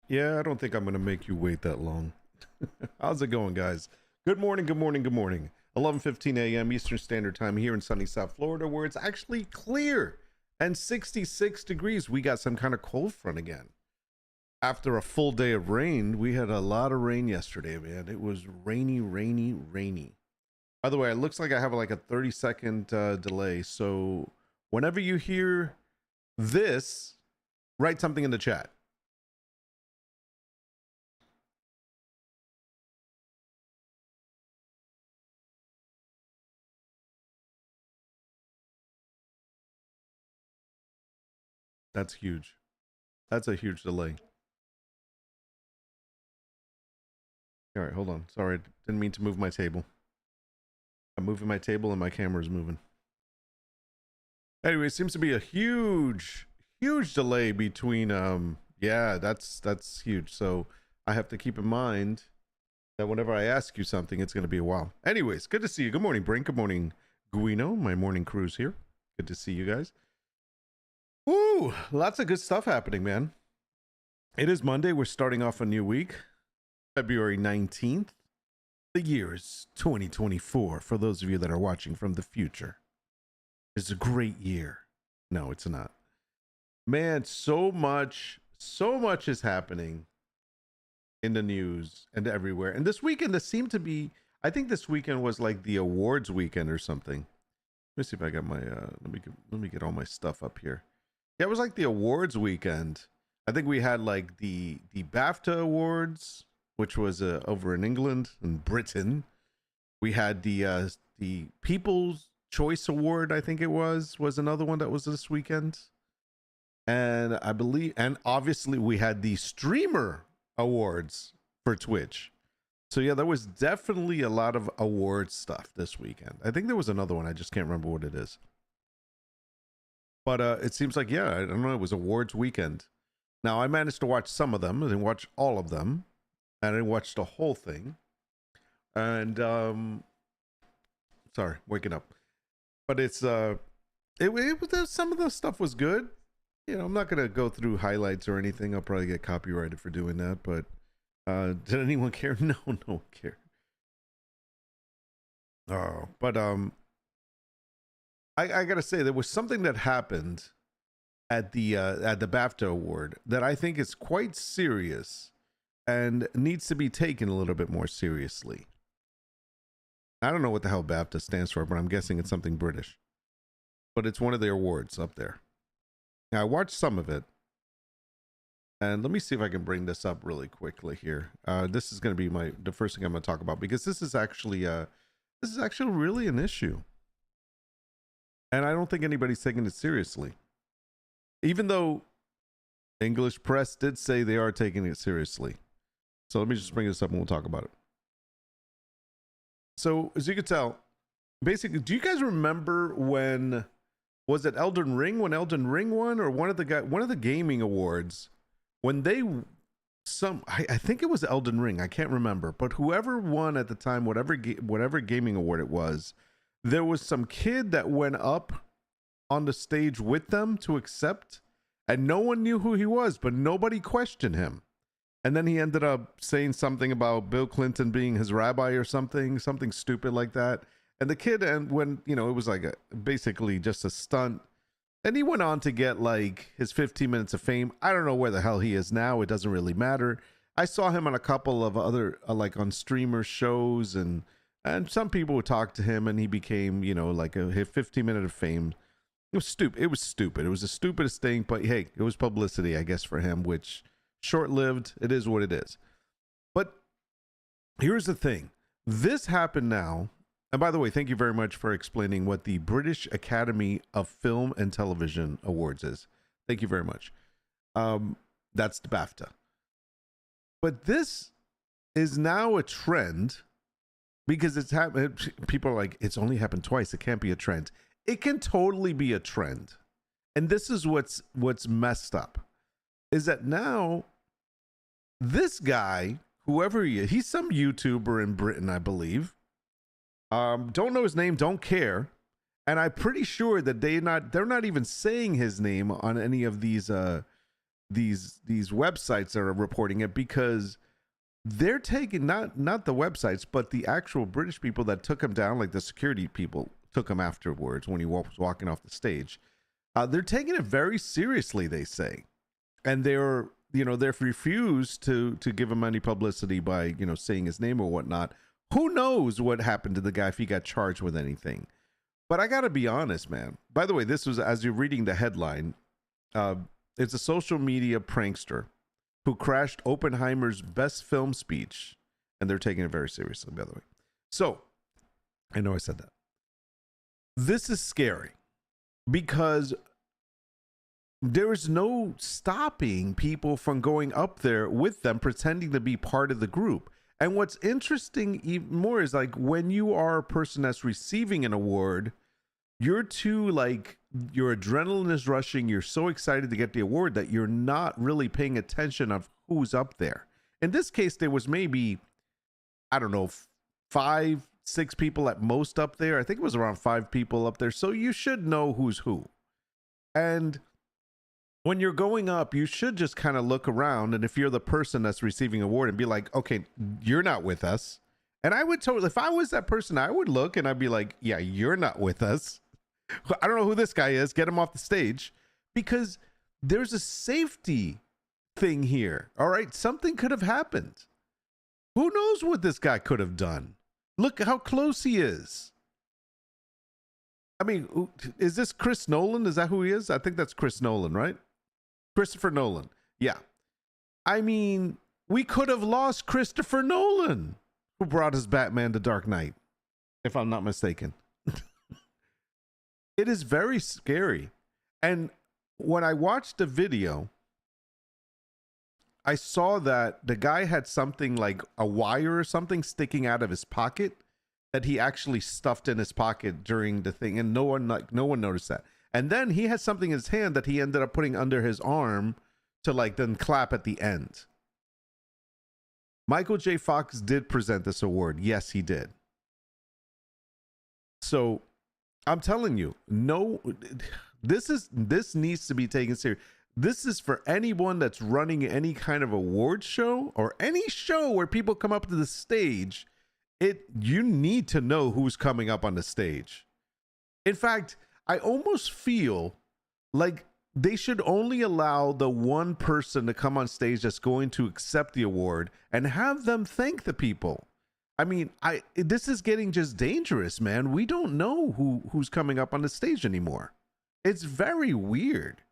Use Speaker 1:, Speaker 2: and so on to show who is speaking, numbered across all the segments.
Speaker 1: Yeah, I don't think I'm going to make you wait that long. How's it going, guys? Good morning, good morning, good morning. 11:15 a.m. Eastern Standard Time here in sunny South Florida, where it's actually clear and 66 degrees. We got some kind of cold front again. After a full day of rain, we had a lot of rain yesterday, man. It was rainy, rainy, rainy. By the way, it looks like I have like a 30-second delay. So whenever you hear this, write something in the chat. That's huge. That's a huge delay. All right, hold on. Sorry, didn't mean to move my table. I'm moving my table and my camera's moving. Anyway, it seems to be a huge delay between yeah, that's huge. So I have to keep in mind that whenever I ask you something, it's gonna be a while. Anyways, good to see you. Good morning, Brink. Good morning, Guino. My morning crew's here. Good to see you guys. Woo! Lots of good stuff happening, man. It is Monday. We're starting off a new week. February 19th. The year is 2024 for those of you that are watching from the future. It's a great year. No, it's not. Man, so much is happening in the news and everywhere. And this weekend, this seemed to be, I think this weekend was like the awards weekend or something. Let me see if I got my, let me get all my stuff up here. Yeah, it was like the awards weekend. I think we had like the BAFTA awards, which was over in England and Britain. We had the People's Choice Award, I think it was another one that was this weekend. And I believe, and obviously we had the Streamer Awards for Twitch. So yeah, there was definitely a lot of awards stuff this weekend. I think there was another one. I just can't remember what it is. But it seems like, yeah, I don't know, it was awards weekend. Now, I managed to watch some of them. I didn't watch all of them. I didn't watch the whole thing. And, sorry, waking up. But it's, it was, some of the stuff was good. You know, I'm not going to go through highlights or anything. I'll probably get copyrighted for doing that. But did anyone care? No one cared. Oh, but I gotta say, there was something that happened at the BAFTA award that I think is quite serious and needs to be taken a little bit more seriously. I don't know what the hell BAFTA stands for, but I'm guessing it's something British. But it's one of their awards up there. Now, I watched some of it, and let me see if I can bring this up really quickly here. This is going to be the first thing I'm going to talk about, because this is actually really an issue. And I don't think anybody's taking it seriously. Even though English press did say they are taking it seriously. So let me just bring this up and we'll talk about it. So as you can tell, basically, do you guys remember when, was it Elden Ring, when Elden Ring won, or one of the gaming awards, when they, I think it was Elden Ring, I can't remember, but whoever won at the time, whatever gaming award it was, there was some kid that went up on the stage with them to accept, and no one knew who he was, but nobody questioned him. And then he ended up saying something about Bill Clinton being his rabbi or something stupid like that. And the kid, and when, you know, it was like basically just a stunt. And he went on to get like his 15 minutes of fame. I don't know where the hell he is now. It doesn't really matter. I saw him on a couple of other, like on streamer shows, and some people would talk to him, and he became, you know, like a 15-minute of fame. It was stupid. It was stupid. It was the stupidest thing, but hey, it was publicity, I guess, for him, which short-lived. It is what it is. But here's the thing. This happened now. And by the way, thank you very much for explaining what the British Academy of Film and Television Awards is. Thank you very much. That's the BAFTA. But this is now a trend because it's happened. People are like, it's only happened twice. It can't be a trend. It can totally be a trend. And this is what's messed up, is that now this guy, whoever he is, he's some YouTuber in Britain, I believe. Don't know his name, don't care. And I'm pretty sure that they're not even saying his name on any of these these websites that are reporting it, because they're taking not the websites, but the actual British people that took him down, like the security people took him afterwards when he was walking off the stage. They're taking it very seriously, they say, and they've refused to give him any publicity by saying his name or whatnot. Who knows what happened to the guy, if he got charged with anything? But I gotta be honest, man. By the way, this was, as you're reading the headline, it's a social media prankster who crashed Oppenheimer's best film speech, and they're taking it very seriously, by the way. So, I know I said that. This is scary because there is no stopping people from going up there with them, pretending to be part of the group. And what's interesting even more is, like, when you are a person that's receiving an award, your adrenaline is rushing. You're so excited to get the award that you're not really paying attention of who's up there. In this case, there was maybe, I don't know, 5-6 people at most up there. I think it was around 5 people up there. So you should know who's who. And when you're going up, you should just kind of look around. And if you're the person that's receiving an award, and be like, okay, you're not with us. And I would totally, if I was that person, I would look and I'd be like, yeah, you're not with us. I don't know who this guy is. Get him off the stage, because there's a safety thing here. All right. Something could have happened. Who knows what this guy could have done? Look how close he is. I mean, is this Chris Nolan? Is that who he is? I think that's Chris Nolan, right? Christopher Nolan. Yeah. I mean, we could have lost Christopher Nolan, who brought us Batman the Dark Knight, if I'm not mistaken. It is very scary. And when I watched the video, I saw that the guy had something like a wire or something sticking out of his pocket that he actually stuffed in his pocket during the thing, and no one noticed that. And then he had something in his hand that he ended up putting under his arm to then clap at the end. Michael J. Fox did present this award. Yes, he did. So I'm telling you, no, this needs to be taken serious. This is for anyone that's running any kind of award show or any show where people come up to the stage. You need to know who's coming up on the stage. In fact, I almost feel like they should only allow the one person to come on stage that's going to accept the award and have them thank the people. I mean, this is getting just dangerous, man. We don't know who's coming up on the stage anymore. It's very weird.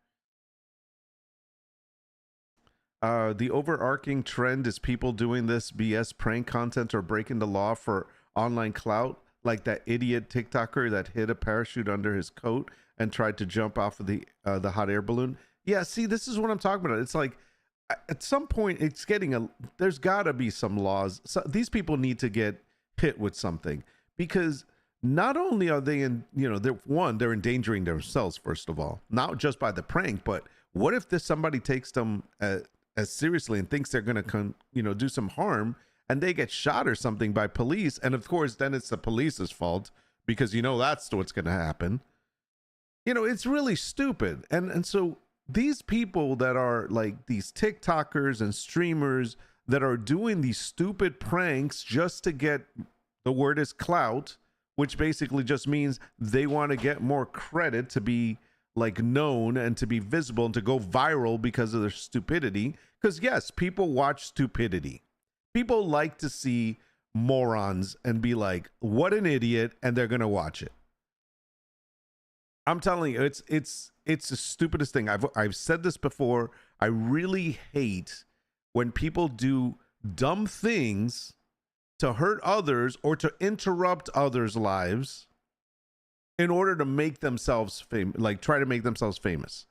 Speaker 1: The overarching trend is people doing this BS prank content or breaking the law for online clout, like that idiot TikToker that hid a parachute under his coat and tried to jump off of the hot air balloon. Yeah, see, this is what I'm talking about. It's like, at some point, it's there's got to be some laws. So these people need to get hit with something, because not only are they they're endangering themselves, first of all, not just by the prank, but what if somebody takes them as seriously and thinks they're going to do some harm, and they get shot or something by police, and of course then it's the police's fault, because that's what's going to happen. It's really stupid. And so these people that are like these TikTokers and streamers that are doing these stupid pranks just to get, the word is clout, which basically just means they want to get more credit, to be known and to be visible and to go viral because of their stupidity. Because yes, people watch stupidity. People like to see morons and be like, what an idiot, and they're going to watch it. I'm telling you, it's the stupidest thing. I've said this before. I really hate when people do dumb things to hurt others or to interrupt others' lives in order to make themselves famous, try to make themselves famous.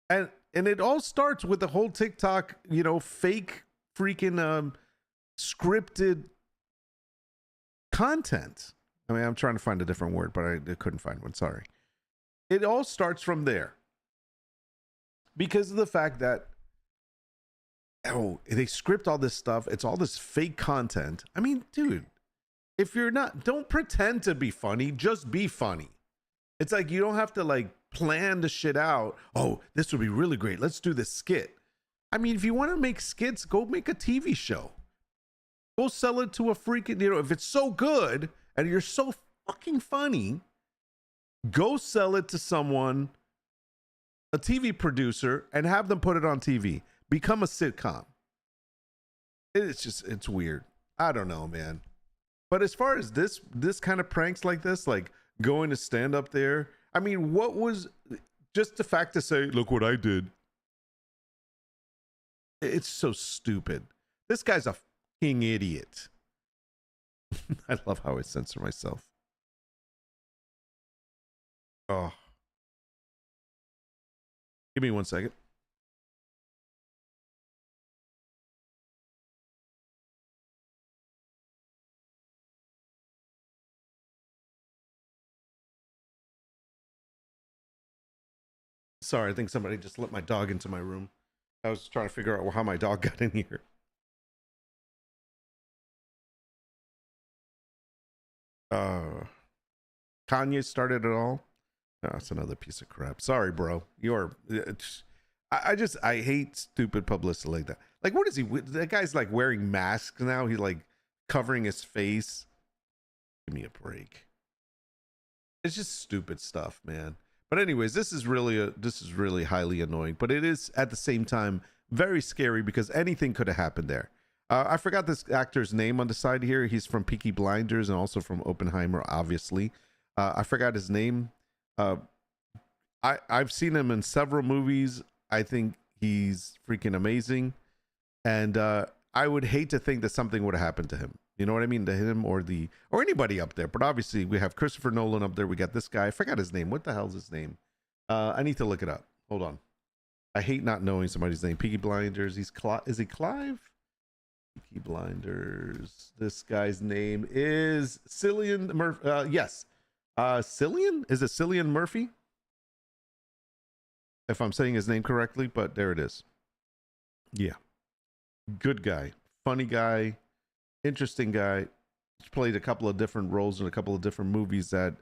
Speaker 1: And it all starts with the whole TikTok, fake freaking scripted content. I mean, I'm trying to find a different word, but I couldn't find one. Sorry. It all starts from there, because of the fact that, they script all this stuff. It's all this fake content. I mean, dude, if you're not, don't pretend to be funny. Just be funny. It's like, you don't have to plan the shit out. Oh, this would be really great. Let's do this skit. I mean, if you want to make skits, go make a TV show. Go sell it to a freaking, if it's so good and you're so fucking funny, go sell it to someone, a TV producer, and have them put it on TV. Become a sitcom. It's weird. I don't know, man. But as far as this kind of pranks like this, like going to stand up there, I mean, what was just the fact to say, look what I did. It's so stupid. This guy's a fucking idiot. I love how I censor myself. Oh. Give me 1 second. Sorry, I think somebody just let my dog into my room. I was trying to figure out how my dog got in here. Kanye started it all. Oh, that's another piece of crap. Sorry, bro. You're. I hate stupid publicity like that. Like, what is he? That guy's like wearing masks now. He's like covering his face. Give me a break. It's just stupid stuff, man. But anyways, this is really highly annoying. But it is at the same time very scary because anything could have happened there. I forgot this actor's name on the side here. He's from Peaky Blinders and also from Oppenheimer, obviously. I forgot his name. I've seen him in several movies. I think he's freaking amazing. And I would hate to think that something would have happened to him. You know what I mean? To him or anybody up there. But obviously we have Christopher Nolan up there. We got this guy. I forgot his name. What the hell's his name? I need to look it up. Hold on. I hate not knowing somebody's name. Peaky Blinders. Is he Clive? Peaky Blinders. This guy's name is Cillian Murphy. Yes. Cillian? Is it Cillian Murphy? If I'm saying his name correctly, but there it is. Yeah. Good guy. Funny guy. Interesting guy. He's played a couple of different roles in a couple of different movies that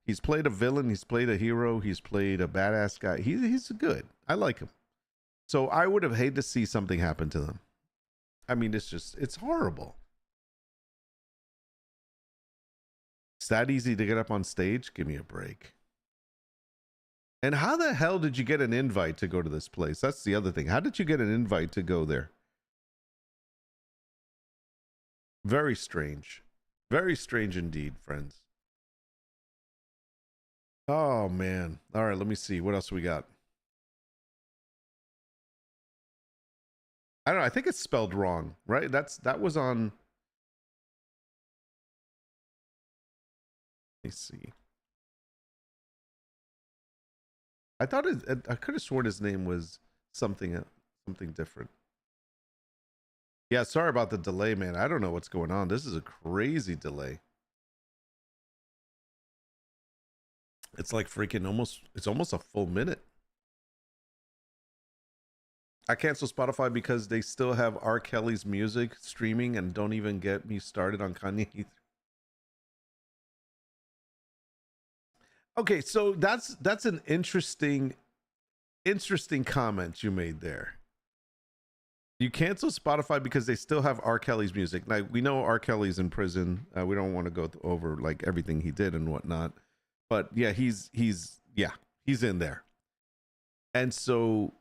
Speaker 1: he's played a villain, he's played a hero, he's played a badass guy. He's good. I like him. So I would have hated to see something happen to them. I mean, it's horrible. It's that easy to get up on stage? Give me a break. And how the hell did you get an invite to go to this place? That's the other thing. How did you get an invite to go there? Very strange. Very strange indeed, friends. Oh, man. All right, let me see. What else we got? I don't know. I think it's spelled wrong, right? That was on. Let me see. I could have sworn his name was something different. Yeah, sorry about the delay, man. I don't know what's going on. This is a crazy delay. It's like freaking it's almost a full minute. I cancel Spotify because they still have R. Kelly's music streaming and don't even get me started on Kanye either. Okay, so that's an interesting comment you made there. You cancel Spotify because they still have R. Kelly's music. Now, we know R. Kelly's in prison. We don't want to go over like everything he did and whatnot. But yeah, he's in there. And so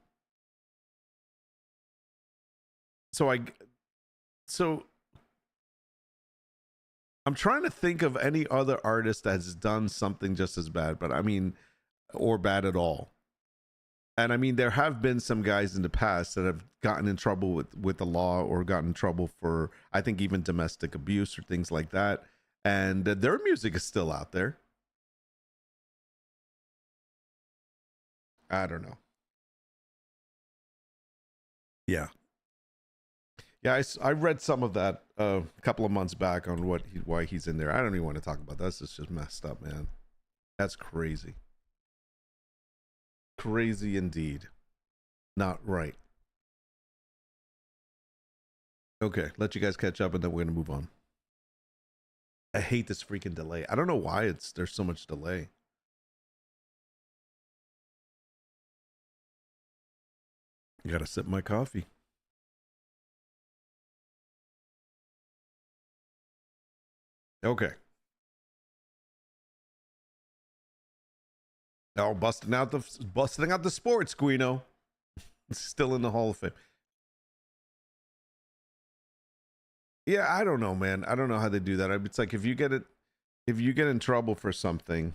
Speaker 1: I'm trying to think of any other artist that's done something just as bad, but I mean, or bad at all. And I mean, there have been some guys in the past that have gotten in trouble with the law or gotten in trouble for, I think, even domestic abuse or things like that. And their music is still out there. I don't know. Yeah. Yeah, I read some of that a couple of months back on why he's in there. I don't even want to talk about that. That's just messed up, man. That's crazy. Crazy indeed. Not right. Okay, let you guys catch up and then we're gonna move on. I hate this freaking delay. I don't know why there's so much delay. I gotta sip my coffee. Okay. Oh, busting out the sports, Guino. Still in the Hall of Fame. Yeah, I don't know, man. I don't know how they do that. It's like if you get in trouble for something,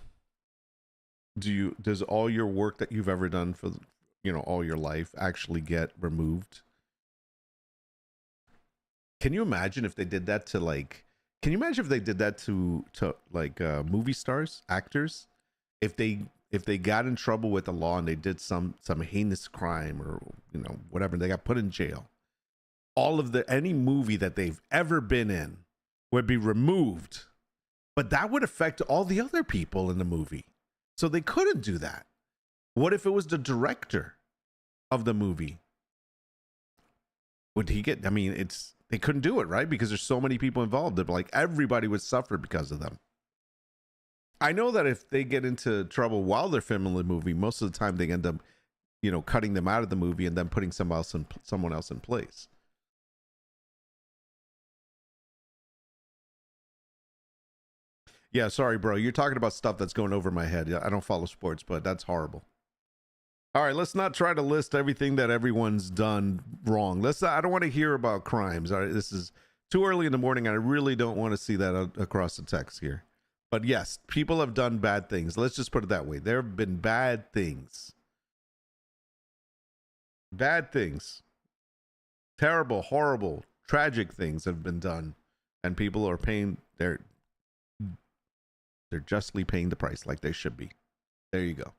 Speaker 1: does all your work that you've ever done for all your life actually get removed? Can you imagine if they did that to can you imagine if they did that to movie stars, actors? If they got in trouble with the law and they did some heinous crime or whatever, they got put in jail. All of any movie that they've ever been in would be removed. But that would affect all the other people in the movie. So they couldn't do that. What if it was the director of the movie? Would he get, they couldn't do it, right? Because there's so many people involved that like everybody would suffer because of them. I know that if they get into trouble while they're filming the movie, most of the time they end up, cutting them out of the movie and then putting someone else in place. Yeah, sorry, bro. You're talking about stuff that's going over my head. I don't follow sports, but that's horrible. All right, let's not try to list everything that everyone's done wrong. I don't want to hear about crimes. All right, this is too early in the morning. I really don't want to see that across the text here. But yes, people have done bad things. Let's just put it that way. There have been bad things. Bad things. Terrible, horrible, tragic things have been done. And people are paying they're justly paying the price like they should be. There you go.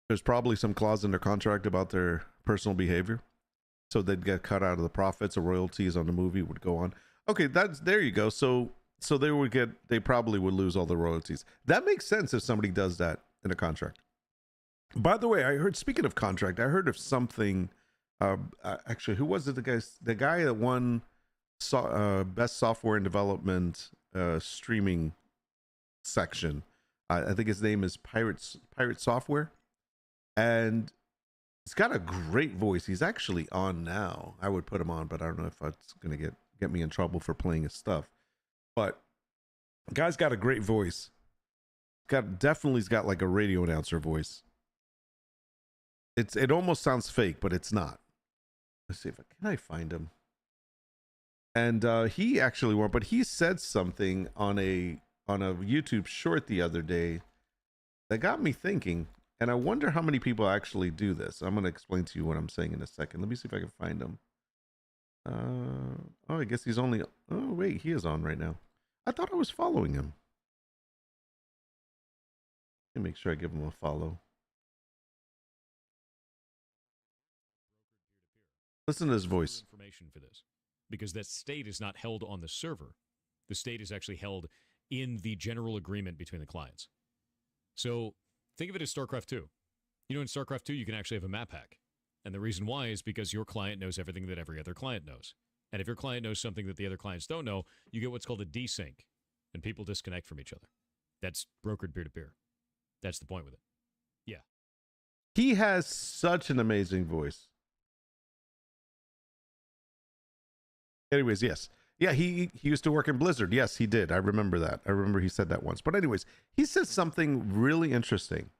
Speaker 1: There's probably some clause in their contract about their personal behavior. So they'd get cut out of the profits or royalties on the movie would go on. Okay, there you go. So they probably would lose all the royalties. That makes sense if somebody does that in a contract. By the way, I heard, speaking of contract, I heard of something. Actually, who was it? The guy that won best software and development streaming section. I think his name is Pirate Software, and he's got a great voice. He's actually on now. I would put him on, but I don't know if that's gonna get me in trouble for playing his stuff. But the guy's got a great voice. Definitely's got like a radio announcer voice. It almost sounds fake, but it's not. Let's see if I find him. And he actually won, but he said something on a YouTube short the other day that got me thinking, and I wonder how many people actually do this. I'm going to explain to you what I'm saying in a second. Let me see if I can find him. I guess he's only. Oh wait, he is on right now. I thought I was following him. Let me make sure I give him a follow. Listen to his voice.
Speaker 2: Information for this, because that state is not held on the server. The state is actually held in the general agreement between the clients. So think of it as StarCraft 2. In StarCraft 2, you can actually have a map hack. And the reason why is because your client knows everything that every other client knows. And if your client knows something that the other clients don't know, you get what's called a desync, and people disconnect from each other. That's brokered peer-to-peer. That's the point with it. Yeah.
Speaker 1: He has such an amazing voice. Anyways, yes. Yeah, he used to work in Blizzard. Yes, he did. I remember that. I remember he said that once. But anyways, he said something really interesting.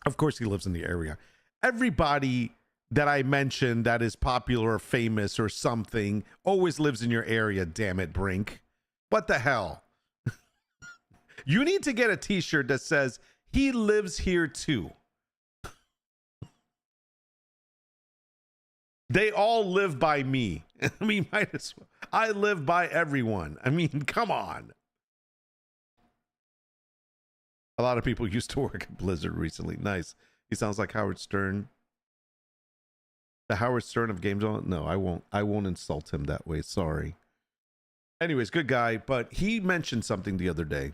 Speaker 1: Of course, he lives in the area. Everybody that I mentioned that is popular or famous or something always lives in your area, damn it, Brink. What the hell? You need to get a t-shirt that says, he lives here too. They all live by me. I mean, might as well. I live by everyone. I mean, come on. A lot of people used to work at Blizzard recently. Nice. He sounds like Howard Stern. The Howard Stern of games on. No, I won't insult him that way. Sorry. Anyways, good guy. But he mentioned something the other day.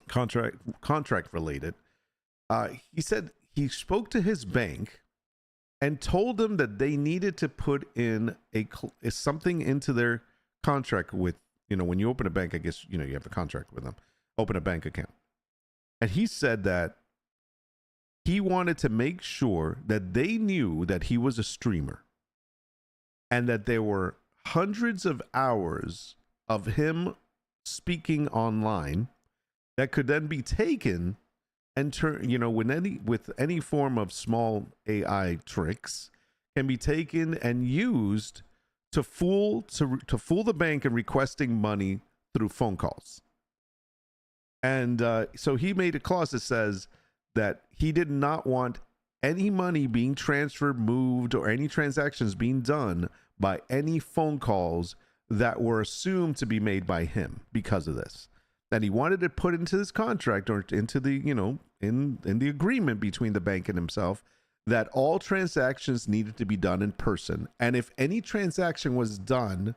Speaker 1: Contract related. He said he spoke to his bank and told them that they needed to put in something into their contract with, when you open a bank, I guess, you have a contract with them, open a bank account. And he said that he wanted to make sure that they knew that he was a streamer. and that there were hundreds of hours of him speaking online that could then be taken and turn, with any form of small AI tricks, can be taken and used to fool the bank in requesting money through phone calls. And so he made a clause that says that he did not want any money being transferred, moved, or any transactions being done by any phone calls that were assumed to be made by him because of this. That he wanted to put into this contract or into the, in the agreement between the bank and himself, that all transactions needed to be done in person. And if any transaction was done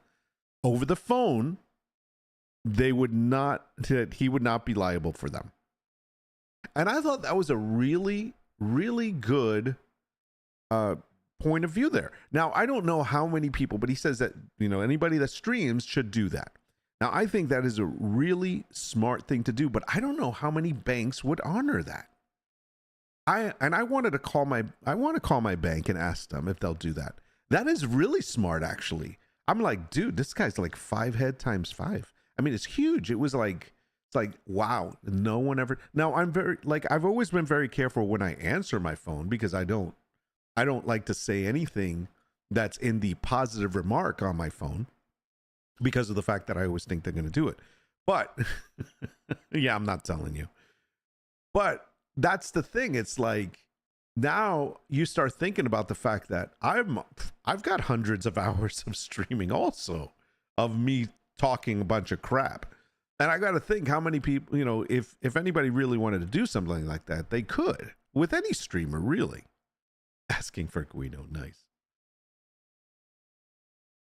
Speaker 1: over the phone, he would not be liable for them. And I thought that was a really, really good point of view there. Now, I don't know how many people, but he says that, anybody that streams should do that. Now, I think that is a really smart thing to do, but I don't know how many banks would honor that. I want to call my bank and ask them if they'll do that. That is really smart, actually. I'm like, dude, this guy's like 5 head times 5. I mean, it's huge. It's like, wow, no one ever. Now, I've always been very careful when I answer my phone because I don't like to say anything that's in the positive remark on my phone because of the fact that I always think they're going to do it. But yeah, I'm not telling you. But that's the thing. It's like, now you start thinking about the fact that I've got hundreds of hours of streaming also of me talking a bunch of crap. And I got to think how many people, if anybody really wanted to do something like that, they could with any streamer, really. Asking for Guido, nice.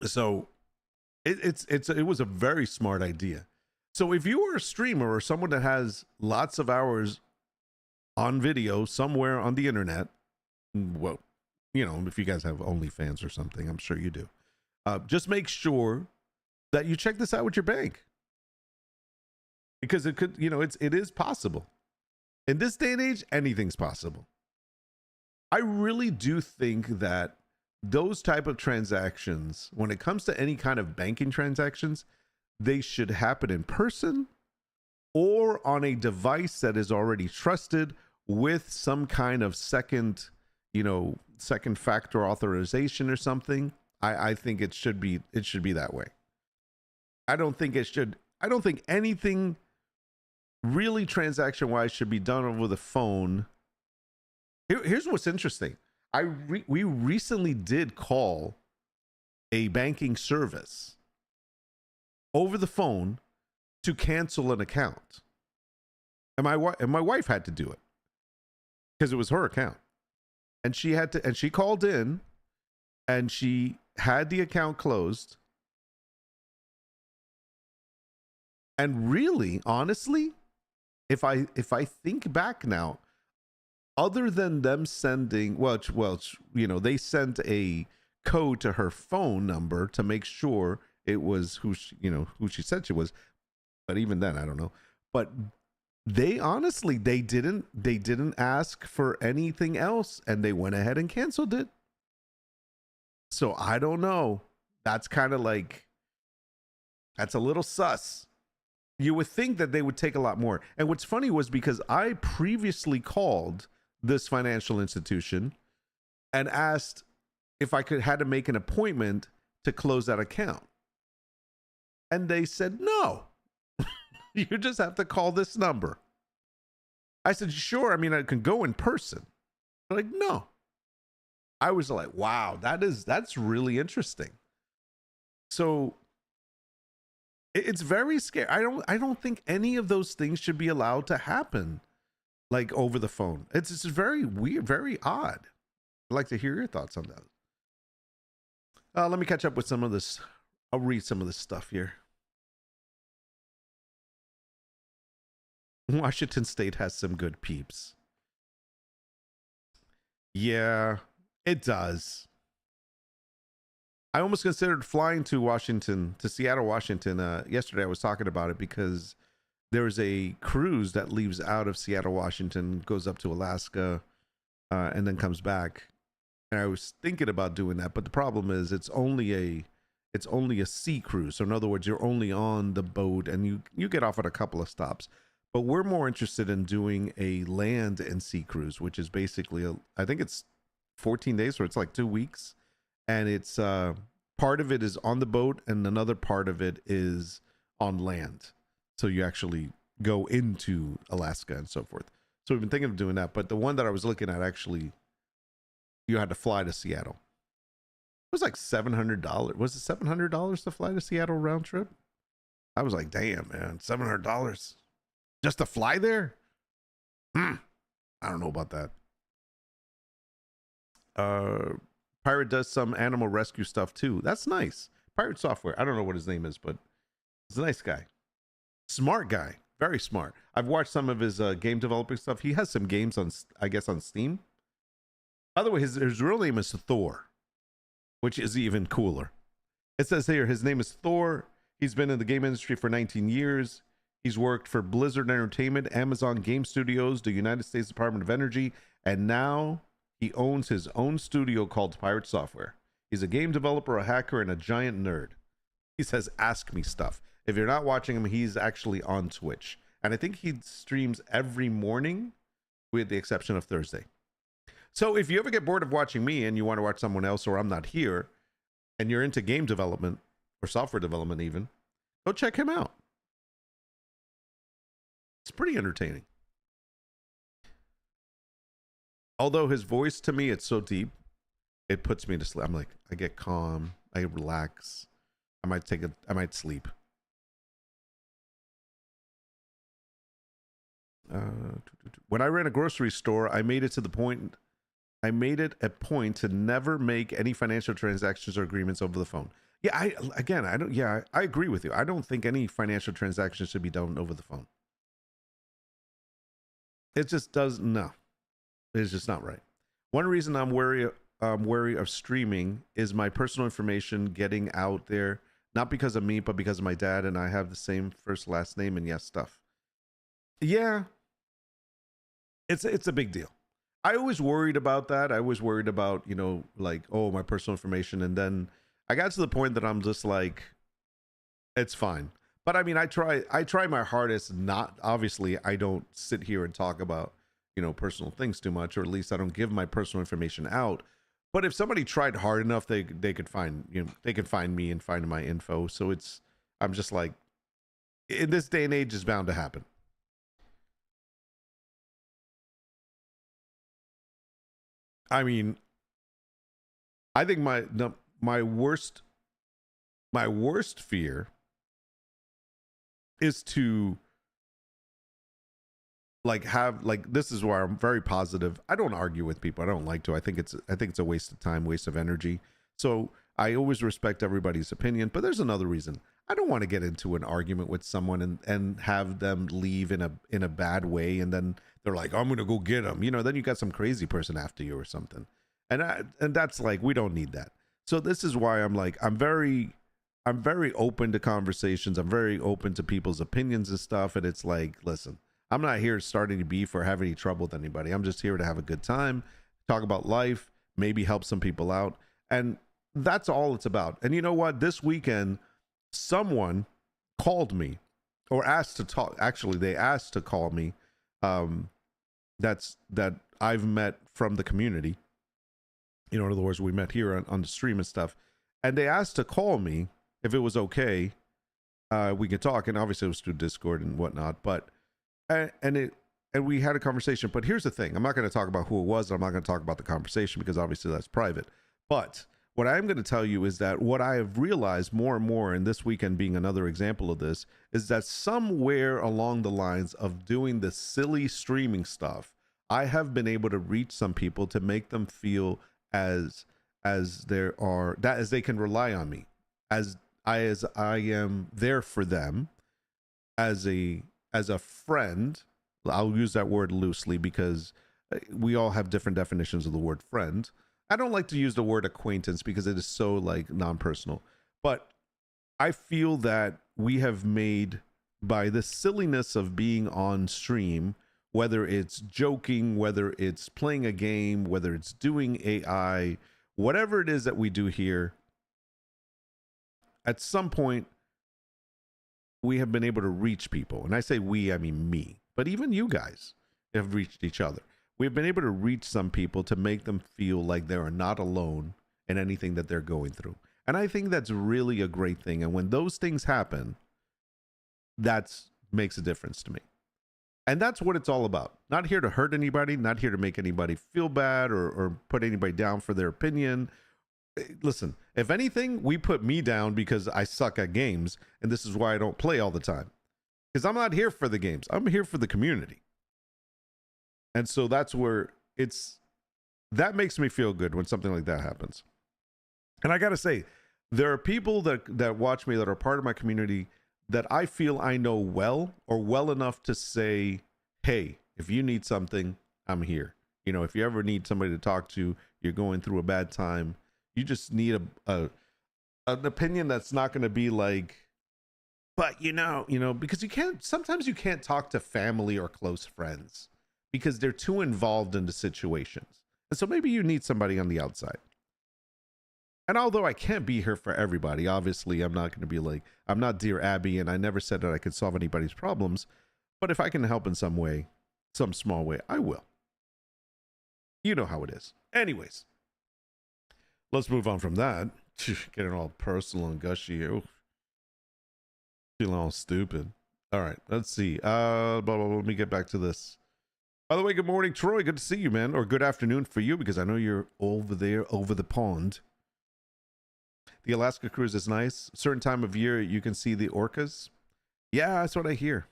Speaker 1: So it was a very smart idea. So if you are a streamer or someone that has lots of hours on video somewhere on the internet, well, if you guys have OnlyFans or something, I'm sure you do. Just make sure that you check this out with your bank, because it could, it is possible. In this day and age, anything's possible. I really do think that those type of transactions, when it comes to any kind of banking transactions, they should happen in person or on a device that is already trusted with some kind of second factor authorization or something. I think it should be that way. I don't think anything really transaction wise should be done over the phone. Here's what's interesting. We recently did call a banking service over the phone to cancel an account, and my wife had to do it because it was her account, and she called in, and she had the account closed. And really, honestly, if I think back now, other than them sending, they sent a code to her phone number to make sure it was who she said she was. But even then, I don't know. But they didn't ask for anything else, and they went ahead and canceled it. So I don't know. That's kind of like, that's a little sus. You would think that they would take a lot more. And what's funny was because I previously called this financial institution and asked if I had to make an appointment to close that account. And they said, no, you just have to call this number. I said, sure. I mean, I can go in person. They're like, no. I was like, wow, that's really interesting. So it's very scary. I don't think any of those things should be allowed to happen, like over the phone. It's very weird, very odd. I'd like to hear your thoughts on that. Let me catch up with some of this. I'll read some of this stuff here. Washington State has some good peeps. Yeah, it does. I almost considered flying to Seattle, Washington. Yesterday I was talking about it because there's a cruise that leaves out of Seattle, Washington, goes up to Alaska, and then comes back. And I was thinking about doing that, but the problem is it's only a sea cruise. So in other words, you're only on the boat and you get off at a couple of stops. But we're more interested in doing a land and sea cruise, which is basically I think it's 14 days, so it's like 2 weeks. And it's part of it is on the boat and another part of it is on land. So you actually go into Alaska and so forth. So we've been thinking of doing that, but the one that I was looking at, actually you had to fly to Seattle. It was like $700. Was it $700 to fly to Seattle round trip? I was like, damn, man, $700 just to fly there? I don't know about that. Pirate does some animal rescue stuff too. That's nice. Pirate Software. I don't know what his name is, but he's a nice guy. Smart guy. Very smart. I've watched some of his game developing stuff. He has some games on, I guess, on Steam. By the way, his real name is Thor, which is even cooler. It says here his name is Thor. He's been in the game industry for 19 years. He's worked for Blizzard Entertainment, Amazon Game Studios, the United States Department of Energy, and now he owns his own studio called Pirate Software. He's a game developer, a hacker, and a giant nerd. He says, ask me stuff. If you're not watching him, he's actually on Twitch. And I think he streams every morning with the exception of Thursday. So if you ever get bored of watching me and you want to watch someone else, or I'm not here, and you're into game development or software development even, go check him out. It's pretty entertaining. Although his voice, to me, it's so deep, it puts me to sleep. I'm like, I get calm, I relax. I might sleep. When I ran a grocery store, I made it a point to never make any financial transactions or agreements over the phone. Yeah, I agree with you. I don't think any financial transactions should be done over the phone. It just no. It's just not right. One reason I'm wary of streaming is my personal information getting out there, not because of me, but because of my dad, and I have the same first last name and yes stuff. Yeah. It's a big deal. I always worried about that. I was worried about, like, oh, my personal information. And then I got to the point that I'm just like, it's fine. But I mean, I try my hardest. Not, obviously, I don't sit here and talk about, personal things too much, or at least I don't give my personal information out. But if somebody tried hard enough, they could find, they could find me and find my info. So I'm just like, in this day and age, it's bound to happen. I mean, I think my worst fear is to this is where I'm very positive. I don't argue with people. I don't like to. I think it's a waste of time, waste of energy. So I always respect everybody's opinion, but there's another reason. I don't want to get into an argument with someone and have them leave in a bad way, and then they're like, I'm gonna go get them. Then you got some crazy person after you or something, and that's like, we don't need that. So this is why I'm like, I'm very open to conversations. I'm very open to people's opinions and stuff. And it's like, listen, I'm not here starting to beef or have any trouble with anybody. I'm just here to have a good time, talk about life, maybe help some people out, and that's all it's about. And you know what? This weekend, someone called me or asked to talk. Actually, they asked to call me. That I've met from the community. In other words, we met here on the stream and stuff. And they asked to call me if it was okay. We could talk. And obviously it was through Discord and whatnot. But, and we had a conversation. But here's the thing. I'm not going to talk about who it was. I'm not going to talk about the conversation because obviously that's private. But what I am going to tell you is that what I have realized more and more, and this weekend being another example of this, is that somewhere along the lines of doing the silly streaming stuff, I have been able to reach some people to make them feel as they can rely on me, as I am there for them, as a friend. I'll use that word loosely because we all have different definitions of the word friend. I don't like to use the word acquaintance because it is so like non-personal, but I feel that we have made, by the silliness of being on stream, whether it's joking, whether it's playing a game, whether it's doing AI, whatever it is that we do here, at some point, we have been able to reach people. And I say we, I mean me, but even you guys have reached each other. We've been able to reach some people to make them feel like they are not alone in anything that they're going through. And I think that's really a great thing. And when those things happen, that makes a difference to me. And that's what it's all about. Not here to hurt anybody, not here to make anybody feel bad or put anybody down for their opinion. Listen, if anything, we put me down because I suck at games, and this is why I don't play all the time. Because I'm not here for the games. I'm here for the community. And so that's where that makes me feel good when something like that happens. And I got to say, there are people that watch me that are part of my community that I feel I know well, or well enough to say, hey, if you need something, I'm here. You know, if you ever need somebody to talk to, you're going through a bad time, you just need an opinion that's not going to be like, but you know, because sometimes you can't talk to family or close friends because they're too involved in the situations. And so maybe you need somebody on the outside. And although I can't be here for everybody, obviously I'm not going to be like, I'm not Dear Abby, and I never said that I could solve anybody's problems. But if I can help in some way, some small way, I will. You know how it is. Anyways, let's move on from that. Getting all personal and gushy here. Feeling all stupid. All right, let's see. Blah, blah, blah. Let me get back to this. By the way, good morning, Troy. Good to see you, man. Or good afternoon for you, because I know you're over there, over the pond. The Alaska cruise is nice. Certain time of year, you can see the orcas. Yeah, that's what I hear.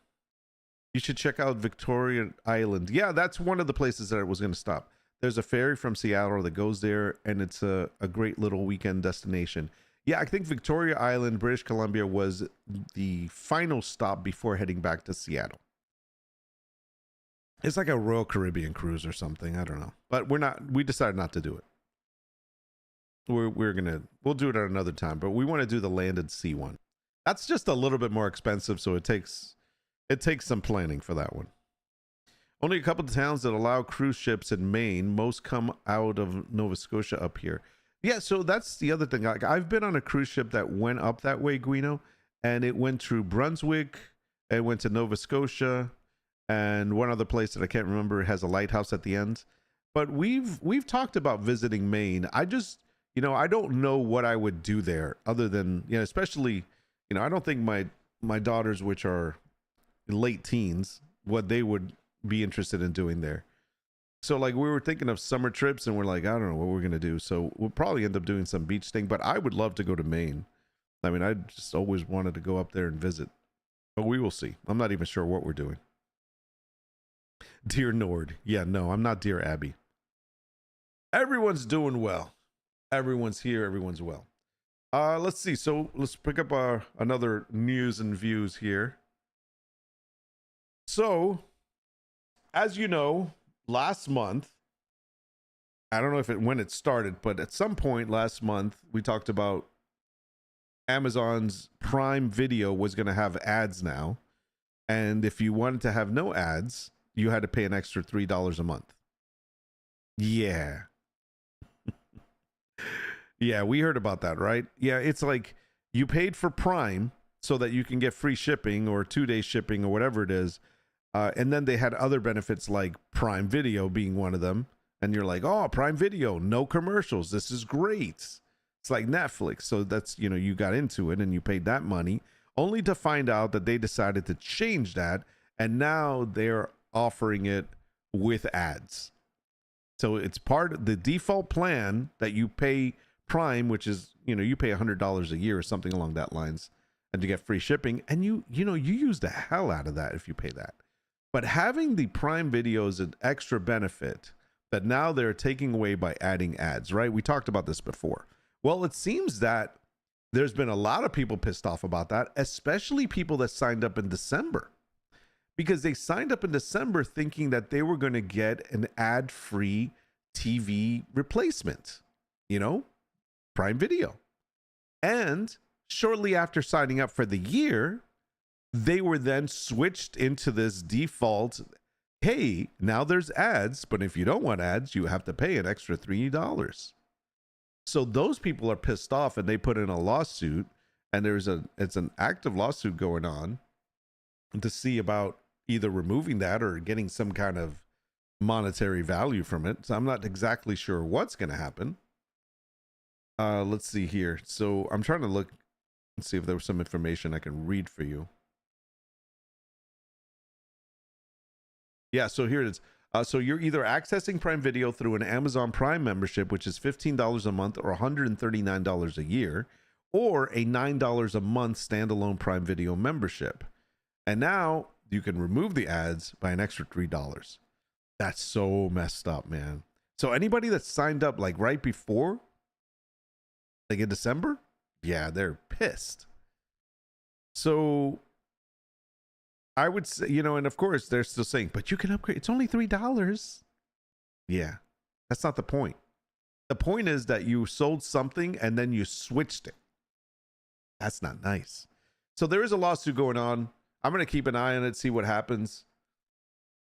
Speaker 1: You should check out Victoria Island. Yeah, that's one of the places that I was going to stop. There's a ferry from Seattle that goes there, and it's a great little weekend destination. Yeah, I think Victoria Island, British Columbia, was the final stop before heading back to Seattle. It's like a Royal Caribbean cruise or something. I don't know. But we decided not to do it. We'll do it at another time, but we want to do the land and sea one. That's just a little bit more expensive, so it takes some planning for that one. Only a couple of towns that allow cruise ships in Maine. Most come out of Nova Scotia up here. Yeah, so that's the other thing. Like, I've been on a cruise ship that went up that way, Guino, and it went through Brunswick, it went to Nova Scotia, and one other place that I can't remember has a lighthouse at the end. But we've talked about visiting Maine. I just, I don't know what I would do there other than, especially, I don't think my daughters, which are late teens, what they would be interested in doing there. So like we were thinking of summer trips and we're like, I don't know what we're going to do. So we'll probably end up doing some beach thing, but I would love to go to Maine. I mean, I just always wanted to go up there and visit, but we will see. I'm not even sure what we're doing. Dear Nord. Yeah, no, I'm not Dear Abby. Everyone's doing well. Everyone's here. Everyone's well. Let's see. So let's pick up another news and views here. So, as you know, last month, I don't know when it started, but at some point last month, we talked about Amazon's Prime Video was going to have ads now. And if you wanted to have no ads, you had to pay an extra $3 a month. Yeah. Yeah, we heard about that, right? Yeah, it's like you paid for Prime so that you can get free shipping or 2-day shipping or whatever it is. And then they had other benefits like Prime Video being one of them. And you're like, oh, Prime Video, no commercials. This is great. It's like Netflix. So that's, you got into it and you paid that money only to find out that they decided to change that. And now they're offering it with ads. So it's part of the default plan that you pay Prime, which is, you pay $100 a year or something along that lines and to get free shipping. And you use the hell out of that if you pay that. But having the Prime Video is an extra benefit that now they're taking away by adding ads, right? We talked about this before. Well, it seems that there's been a lot of people pissed off about that, especially people that signed up in December. Because they signed up in December thinking that they were going to get an ad-free TV replacement, Prime Video. And shortly after signing up for the year, they were then switched into this default, hey, now there's ads, but if you don't want ads, you have to pay an extra $3. So those people are pissed off and they put in a lawsuit, and it's an active lawsuit going on to see about either removing that or getting some kind of monetary value from it. So I'm not exactly sure what's going to happen. Let's see here. So I'm trying to look and see if there was some information I can read for you. Yeah, so here it is. So you're either accessing Prime Video through an Amazon Prime membership, which is $15 a month or $139 a year, or a $9 a month standalone Prime Video membership. And now you can remove the ads by an extra $3. That's so messed up, man. So anybody that signed up like right before, like in December, yeah, they're pissed. So I would say, you know, and of course they're still saying, but you can upgrade. It's only $3. Yeah, that's not the point. The point is that you sold something and then you switched it. That's not nice. So there is a lawsuit going on. I'm going to keep an eye on it, see what happens.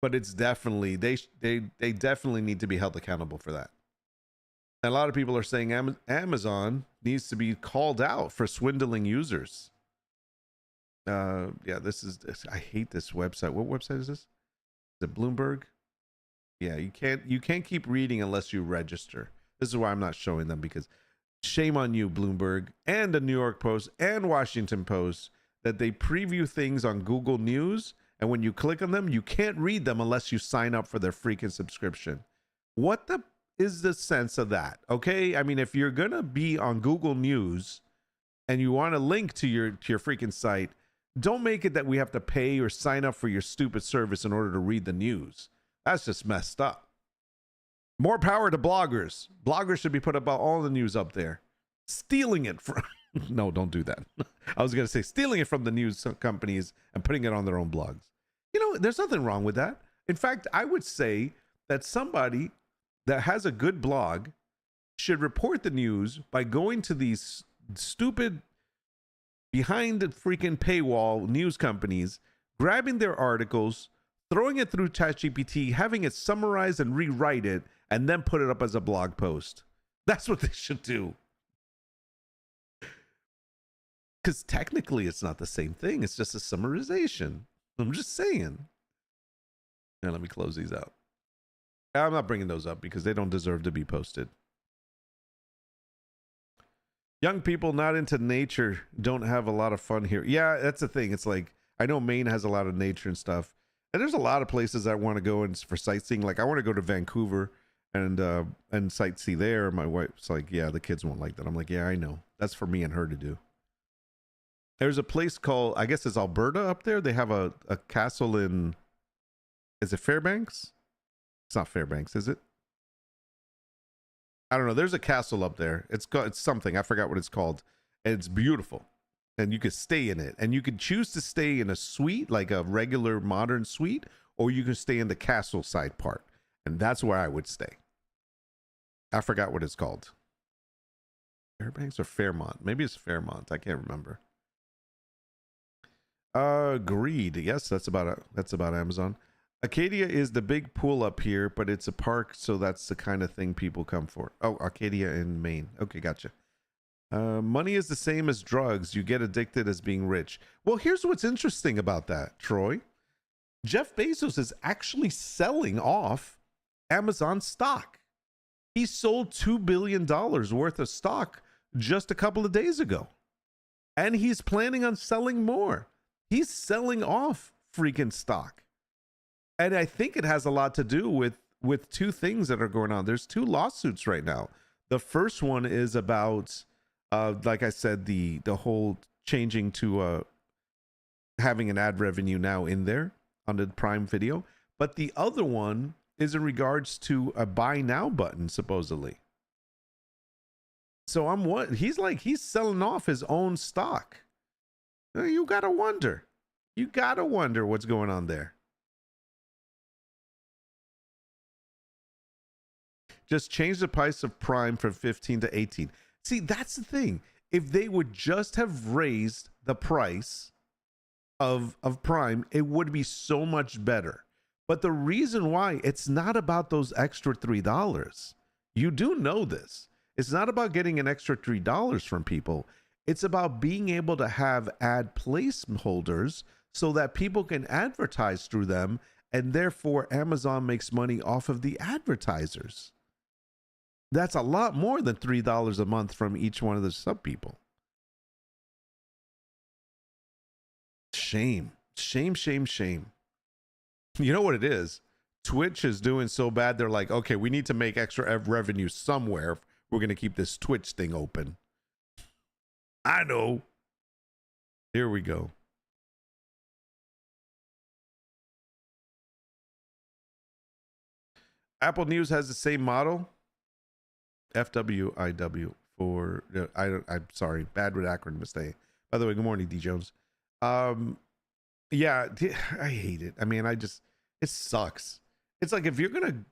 Speaker 1: But it's definitely, they definitely need to be held accountable for that. And a lot of people are saying Amazon needs to be called out for swindling users. Yeah, I hate this website. What website is this? Is it Bloomberg? Yeah, you can't keep reading unless you register. This is why I'm not showing them, because shame on you, Bloomberg and the New York Post and Washington Post, that they preview things on Google News, and when you click on them, you can't read them unless you sign up for their freaking subscription. What the is the sense of that? Okay, I mean, if you're gonna be on Google News and you want to link to your freaking site, don't make it that we have to pay or sign up for your stupid service in order to read the news. That's just messed up. More power to bloggers. Bloggers should be put about all the news up there. Stealing it from no, don't do that. I was going to say stealing it from the news companies and putting it on their own blogs. You know, there's nothing wrong with that. In fact, I would say that somebody that has a good blog should report the news by going to these stupid behind the freaking paywall news companies, grabbing their articles, throwing it through ChatGPT, having it summarized and rewrite it, and then put it up as a blog post. That's what they should do. Because technically it's not the same thing. It's just a summarization. I'm just saying. Now let me close these out. I'm not bringing those up because they don't deserve to be posted. Young people not into nature don't have a lot of fun here. Yeah, that's the thing. It's like, I know Maine has a lot of nature and stuff. And there's a lot of places I want to go and for sightseeing. Like I want to go to Vancouver and sightsee there. My wife's like, yeah, the kids won't like that. I'm like, yeah, I know. That's for me and her to do. There's a place called, I guess it's Alberta up there. They have a castle in, is it Fairbanks? It's not Fairbanks, is it? I don't know. There's a castle up there. It's something. I forgot what it's called. And it's beautiful. And you could stay in it. And you could choose to stay in a suite, like a regular modern suite, or you can stay in the castle side part. And that's where I would stay. I forgot what it's called. Fairbanks or Fairmont? Maybe it's Fairmont. I can't remember. Agreed. Yes, that's about Amazon. Acadia is the big pool up here, but it's a park, so that's the kind of thing people come for. Oh, Arcadia in Maine. Okay, gotcha. Money is the same as drugs. You get addicted as being rich. Well, here's what's interesting about that, Troy. Jeff Bezos is actually selling off Amazon stock. He sold $2 billion worth of stock just a couple of days ago. And he's planning on selling more. He's selling off freaking stock. And I think it has a lot to do with two things that are going on. There's two lawsuits right now. The first one is about, like I said, the whole changing to having an ad revenue now in there on the Prime Video. But the other one is in regards to a buy now button, supposedly. So he's selling off his own stock. You gotta wonder. You gotta wonder what's going on there. Just change the price of Prime from 15 to 18. See, that's the thing. If they would just have raised the price of Prime, it would be so much better. But the reason why, it's not about those extra $3. You do know this. It's not about getting an extra $3 from people. It's about being able to have ad placeholders so that people can advertise through them, and therefore Amazon makes money off of the advertisers. That's a lot more than $3 a month from each one of the sub people. Shame. Shame, shame, shame. You know what it is? Twitch is doing so bad, they're like, okay, we need to make extra revenue somewhere. We're going to keep this Twitch thing open. I know. Here we go. Apple News has the same model. FWIW for I'm sorry, bad with acronym mistake. By the way, good morning, D Jones. Yeah, I hate it. I mean, it sucks. It's like, if you're gonna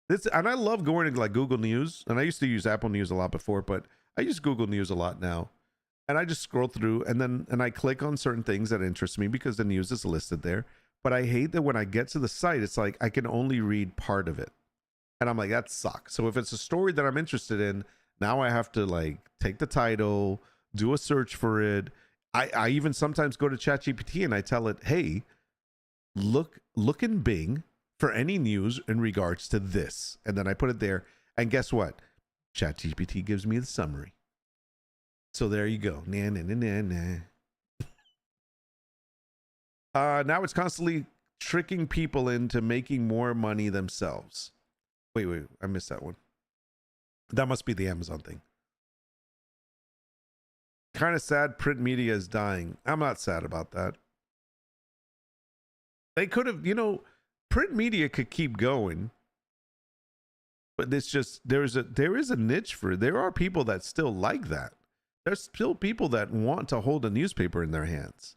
Speaker 1: this, and I love going to like Google News, and I used to use Apple News a lot before, but I use Google News a lot now. And I just scroll through and I click on certain things that interest me because the news is listed there. But I hate that when I get to the site, it's like I can only read part of it. And I'm like, that sucks. So if it's a story that I'm interested in, now I have to like take the title, do a search for it. I even sometimes go to ChatGPT and I tell it, hey, look in Bing for any news in regards to this. And then I put it there. And guess what? ChatGPT gives me the summary. So there you go. Nah, nah, nah, nah, nah. Now it's constantly tricking people into making more money themselves. Wait, I missed that one. That must be the Amazon thing. Kind of sad print media is dying. I'm not sad about that. They could have, print media could keep going. But it's just, there is a niche for it. There are people that still like that. There's still people that want to hold a newspaper in their hands.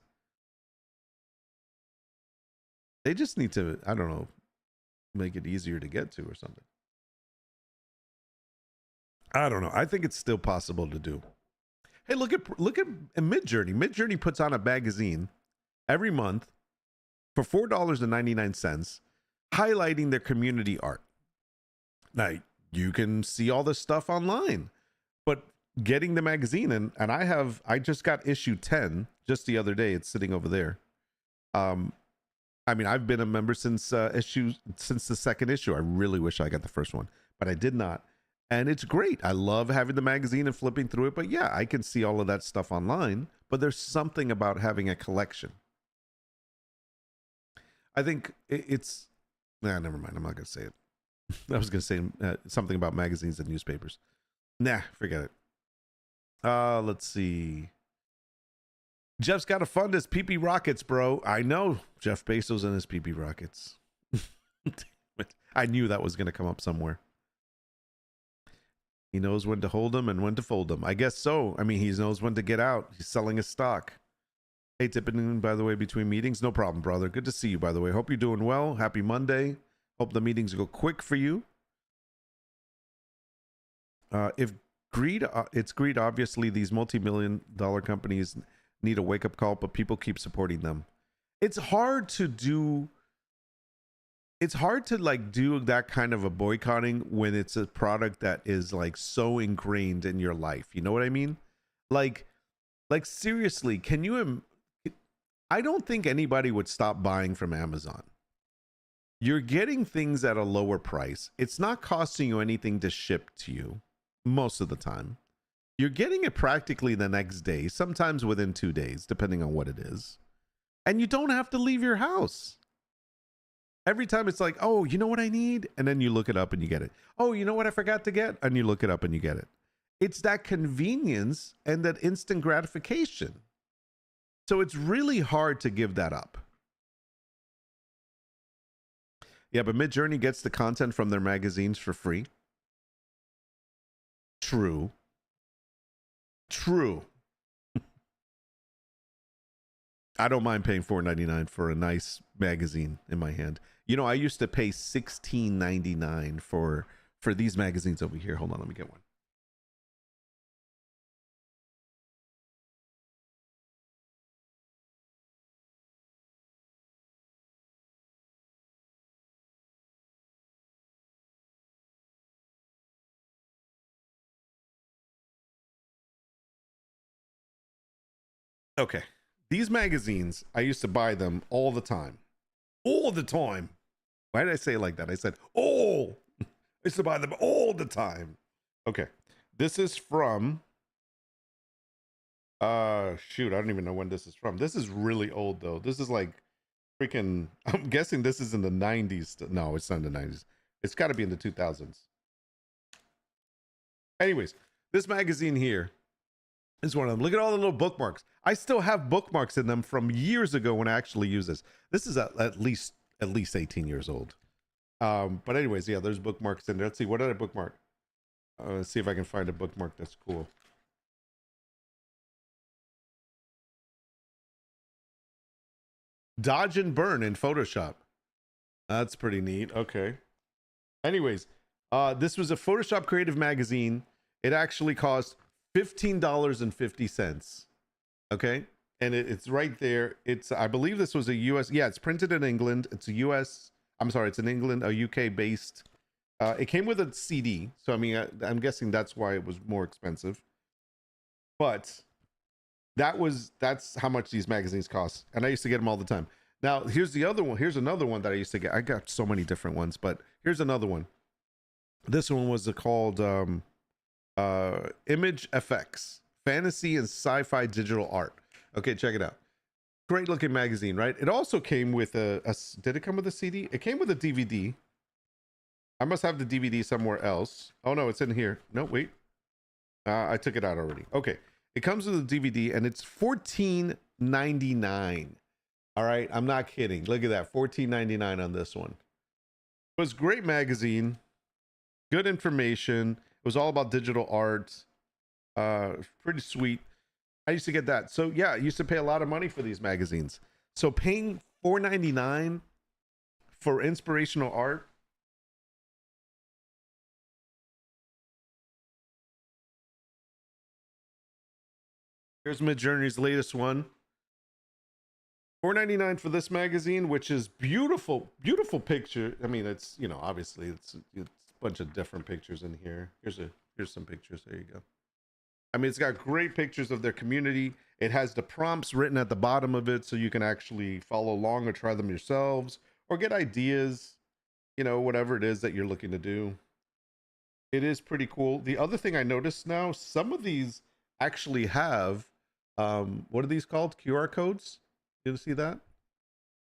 Speaker 1: They just need to, I don't know, make it easier to get to or something. I don't know. I think it's still possible to do. Hey, look at Midjourney. Midjourney puts on a magazine every month for $4.99, highlighting their community art. Now, you can see all this stuff online, but getting the magazine, and I just got issue 10 just the other day. It's sitting over there. I mean, I've been a member since the second issue. I really wish I got the first one, but I did not. And it's great. I love having the magazine and flipping through it. But yeah, I can see all of that stuff online. But there's something about having a collection. I think it's... Nah, never mind. I'm not going to say it. I was going to say something about magazines and newspapers. Nah, forget it. Let's see. Jeff's got to fund his PP rockets, bro. I know. Jeff Bezos and his PP rockets. I knew that was going to come up somewhere. He knows when to hold them and when to fold them. I guess so. I mean, he knows when to get out. He's selling his stock. Hey, tipping in, by the way, between meetings. No problem, brother. Good to see you, by the way. Hope you're doing well. Happy Monday. Hope the meetings go quick for you. If greed, it's greed. Obviously, these multi-million-dollar companies need a wake-up call, but people keep supporting them. It's hard to do. It's hard to like do that kind of a boycotting when it's a product that is like so ingrained in your life. You know what I mean? Like seriously, can you? I don't think anybody would stop buying from Amazon. You're getting things at a lower price. It's not costing you anything to ship to you most of the time. You're getting it practically the next day, sometimes within 2 days, depending on what it is. And you don't have to leave your house. Every time it's like, oh, you know what I need? And then you look it up and you get it. Oh, you know what I forgot to get? And you look it up and you get it. It's that convenience and that instant gratification. So it's really hard to give that up. Yeah, but Midjourney gets the content from their magazines for free. True. I don't mind paying $4.99 for a nice magazine in my hand. You know, I used to pay $16.99 for these magazines over here. Hold on, let me get one. Okay. These magazines, I used to buy them all the time. All the time. Why did I say it like that? I said, oh, I used to buy them all the time. Okay. This is from, shoot, I don't even know when this is from. This is really old, though. This is like freaking, I'm guessing this is in the 90s. No, it's not in the 90s. It's got to be in the 2000s. Anyways, this magazine here is one of them. Look at all the little bookmarks. I still have bookmarks in them from years ago when I actually used this. This is at least 18 years old. But anyways, yeah, there's bookmarks in there. Let's see, what did I bookmark? Let's see if I can find a bookmark that's cool. Dodge and burn in Photoshop. That's pretty neat. Okay. Anyways, this was a Photoshop Creative magazine. It actually cost $15.50. Okay. And it's right there. It's, I believe this was a US. Yeah, it's printed in England. It's a US. I'm sorry, it's in England, a UK based. It came with a CD. So, I mean, I'm guessing that's why it was more expensive. But that's how much these magazines cost. And I used to get them all the time. Now, here's the other one. Here's another one that I used to get. I got so many different ones, but here's another one. This one was called Image FX, Fantasy and Sci-Fi Digital Art. Okay, check it out. Great looking magazine, right? It also came with a did it come with a CD? It came with a DVD. I must have the DVD somewhere else. Oh no, it's in here. No, wait. I took it out already. Okay. It comes with a DVD and it's $14.99. All right, I'm not kidding. Look at that, $14.99 on this one. It was a great magazine, good information. It was all about digital art. Pretty sweet. I used to get that. So yeah, I used to pay a lot of money for these magazines. So paying $4.99 for inspirational art. Here's Midjourney's latest one. $4.99 for this magazine, which is beautiful, beautiful picture. I mean, it's, you know, obviously it's a bunch of different pictures in here. Here's some pictures. There you go. I mean, it's got great pictures of their community. It has the prompts written at the bottom of it so you can actually follow along or try them yourselves or get ideas, you know, whatever it is that you're looking to do. It is pretty cool. The other thing I noticed now, some of these actually have, what are these called? QR codes. You see that?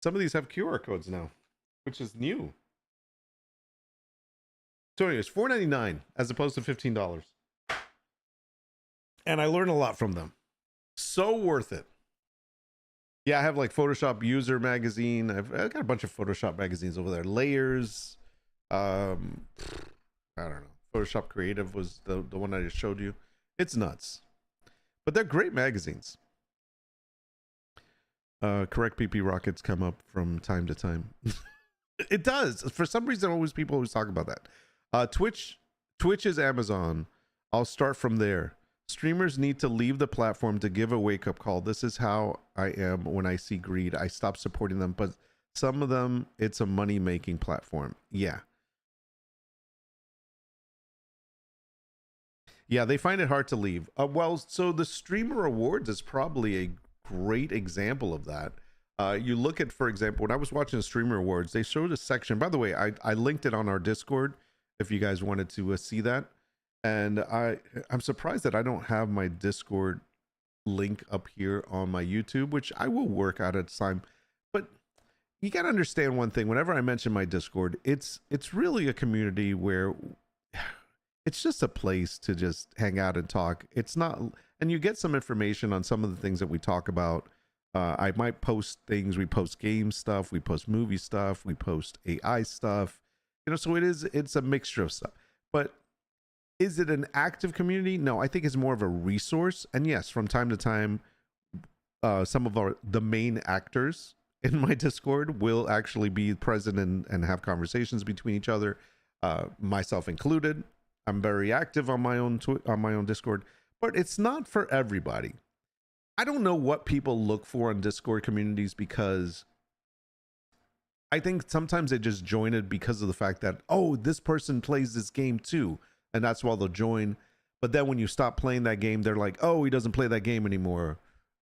Speaker 1: Some of these have QR codes now, which is new. So anyways, $4.99 as opposed to $15. And I learned a lot from them. So worth it. Yeah, I have like Photoshop User magazine. I've got a bunch of Photoshop magazines over there. Layers. I don't know. Photoshop Creative was the one I just showed you. It's nuts. But they're great magazines. Correct PP rockets come up from time to time. It does. For some reason, people always talk about that. Twitch is Amazon. I'll start from there. Streamers need to leave the platform to give a wake-up call. This is how I am when I see greed. I stop supporting them, but some of them, it's a money-making platform. Yeah. Yeah, they find it hard to leave. Well, so the Streamer Awards is probably a great example of that. You look at, for example, when I was watching the Streamer Awards, they showed a section. By the way, I linked it on our Discord if you guys wanted to see that. And I'm surprised that I don't have my Discord link up here on my YouTube, which I will work out at time. But you got to understand one thing. Whenever I mention my Discord, it's really a community where it's just a place to just hang out and talk. It's not, and you get some information on some of the things that we talk about. I might post things. We post game stuff. We post movie stuff. We post AI stuff. You know, so it's a mixture of stuff. But is it an active community? No, I think it's more of a resource. And yes, from time to time, some of the main actors in my Discord will actually be present and have conversations between each other, myself included. I'm very active on my own Discord, but it's not for everybody. I don't know what people look for in Discord communities, because I think sometimes they just join it because of the fact that, oh, this person plays this game too, and that's why they'll join. But then when you stop playing that game, they're like, oh, he doesn't play that game anymore.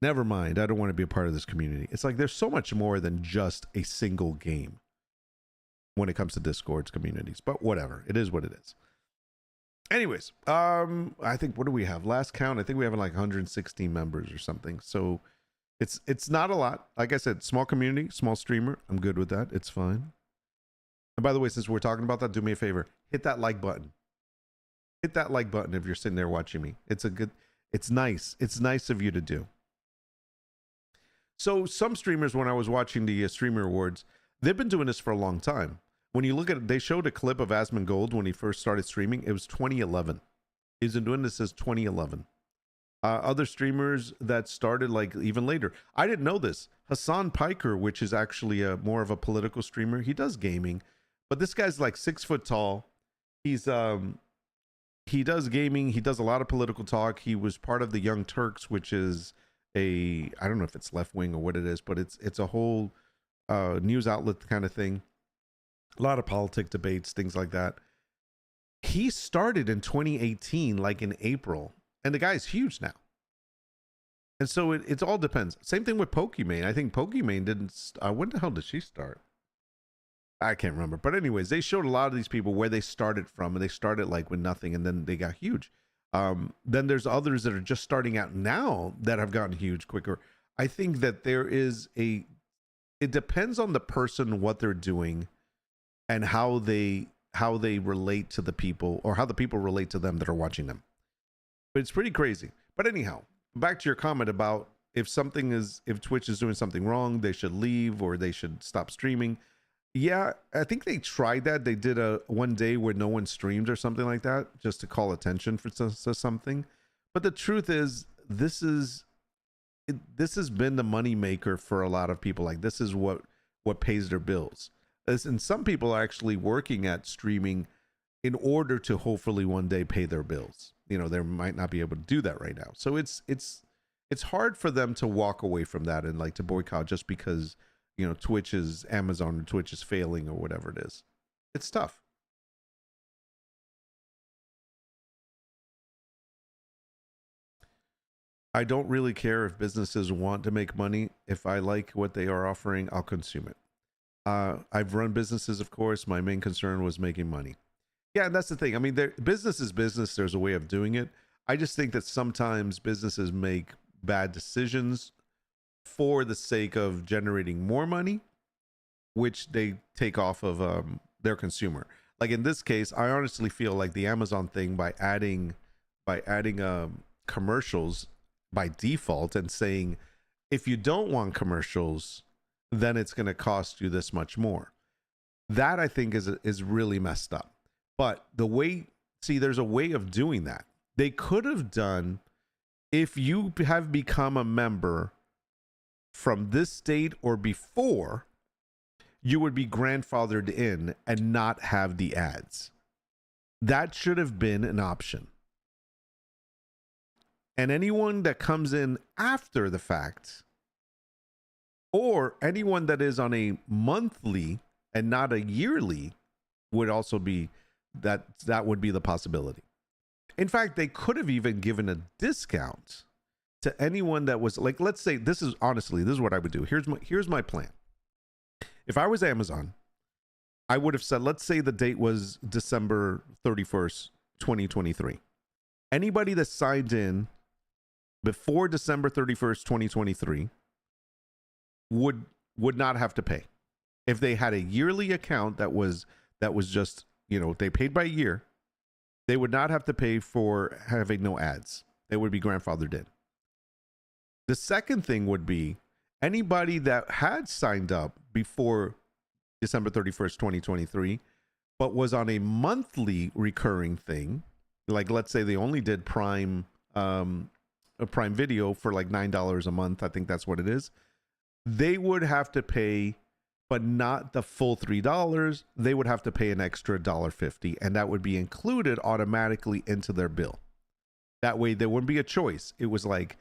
Speaker 1: Never mind. I don't want to be a part of this community. It's like there's so much more than just a single game when it comes to Discord's communities. But whatever. It is what it is. Anyways, I think, what do we have? Last count, I think we have like 116 members or something. So it's not a lot. Like I said, small community, small streamer. I'm good with that. It's fine. And by the way, since we're talking about that, do me a favor. Hit that like button. Hit that like button if you're sitting there watching me. It's nice. It's nice of you to do. So some streamers, when I was watching the Streamer Awards, they've been doing this for a long time. When you look at it, they showed a clip of Asmongold when he first started streaming. It was 2011. He's been doing this since 2011. Other streamers that started like even later. I didn't know this. Hassan Piker, which is actually more of a political streamer, he does gaming, but this guy's like 6 foot tall. He does gaming. He does a lot of political talk. He was part of the Young Turks, which is I don't know if it's left wing or what it is, but it's a whole news outlet kind of thing. A lot of politic debates, things like that. He started in 2018, like in April, and the guy's huge now. And so it all depends. Same thing with Pokimane. I think Pokimane didn't. When the hell did she start? I can't remember. But anyways, they showed a lot of these people where they started from, and they started like with nothing, and then they got huge. Then there's others that are just starting out now that have gotten huge quicker. I think that it depends on the person, what they're doing, and how they relate to the people, or how the people relate to them that are watching them. But it's pretty crazy. But anyhow, back to your comment about if Twitch is doing something wrong, they should leave or they should stop streaming. Yeah, I think they tried that. They did a one day where no one streamed or something like that, just to call attention for something. But the truth is, this has been the money maker for a lot of people. Like, this is what pays their bills. And some people are actually working at streaming in order to hopefully one day pay their bills. You know, they might not be able to do that right now. So it's hard for them to walk away from that and like to boycott just because, you know, Twitch is Amazon or Twitch is failing or whatever it is. It's tough. I don't really care if businesses want to make money. If I like what they are offering, I'll consume it. I've run businesses, of course. My main concern was making money. Yeah, and that's the thing. I mean, business is business. There's a way of doing it. I just think that sometimes businesses make bad decisions for the sake of generating more money, which they take off of their consumer. Like in this case, I honestly feel like the Amazon thing, by adding commercials by default and saying, if you don't want commercials, then it's going to cost you this much more. That I think is really messed up. But there's a way of doing that. They could have done, if you have become a member from this date or before, you would be grandfathered in and not have the ads. That should have been an option. And anyone that comes in after the fact, or anyone that is on a monthly and not a yearly, would also be that would be the possibility. In fact, they could have even given a discount to anyone that was like, let's say, this is what I would do. Here's my plan. If I was Amazon, I would have said, let's say the date was December 31st, 2023. Anybody that signed in before December 31st, 2023 would not have to pay. If they had a yearly account that was just, you know, they paid by year, they would not have to pay for having no ads. They would be grandfathered in. The second thing would be anybody that had signed up before December 31st, 2023, but was on a monthly recurring thing, like let's say they only did Prime Video for like $9 a month. I think that's what it is. They would have to pay, but not the full $3. They would have to pay an extra $1.50, and that would be included automatically into their bill. That way, there wouldn't be a choice. It was like,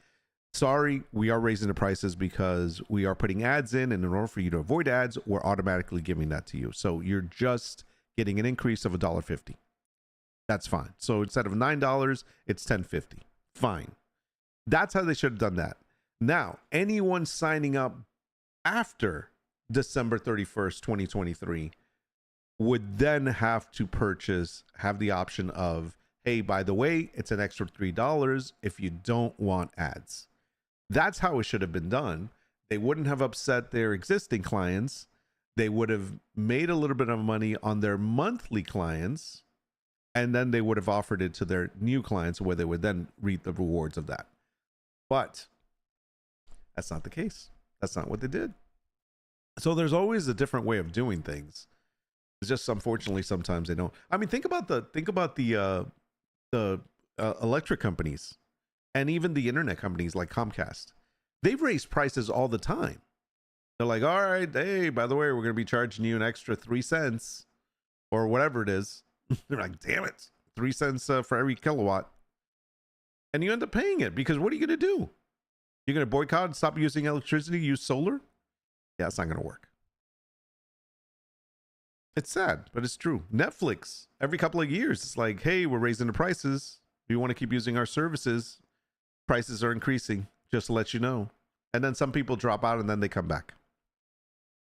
Speaker 1: sorry, we are raising the prices because we are putting ads in, and in order for you to avoid ads, we're automatically giving that to you. So you're just getting an increase of $1.50. That's fine. So instead of $9, it's $10.50. Fine. That's how they should have done that. Now, anyone signing up after December 31st, 2023 would then have to have the option of, hey, by the way, it's an extra $3 if you don't want ads. That's how it should have been done. They wouldn't have upset their existing clients. They would have made a little bit of money on their monthly clients, and then they would have offered it to their new clients where they would then reap the rewards of that. But that's not the case. That's not what they did. So there's always a different way of doing things. It's just unfortunately sometimes they don't. I mean, think about the electric companies and even the internet companies like Comcast. They've raised prices all the time. They're like, all right, hey, by the way, we're going to be charging you an extra 3 cents or whatever it is. They're like, damn it, 3 cents for every kilowatt. And you end up paying it because what are you going to do? You're going to boycott and stop using electricity, use solar? Yeah, it's not going to work. It's sad, but it's true. Netflix, every couple of years, it's like, hey, we're raising the prices. If you want to keep using our services, prices are increasing, just to let you know. And then some people drop out and then they come back.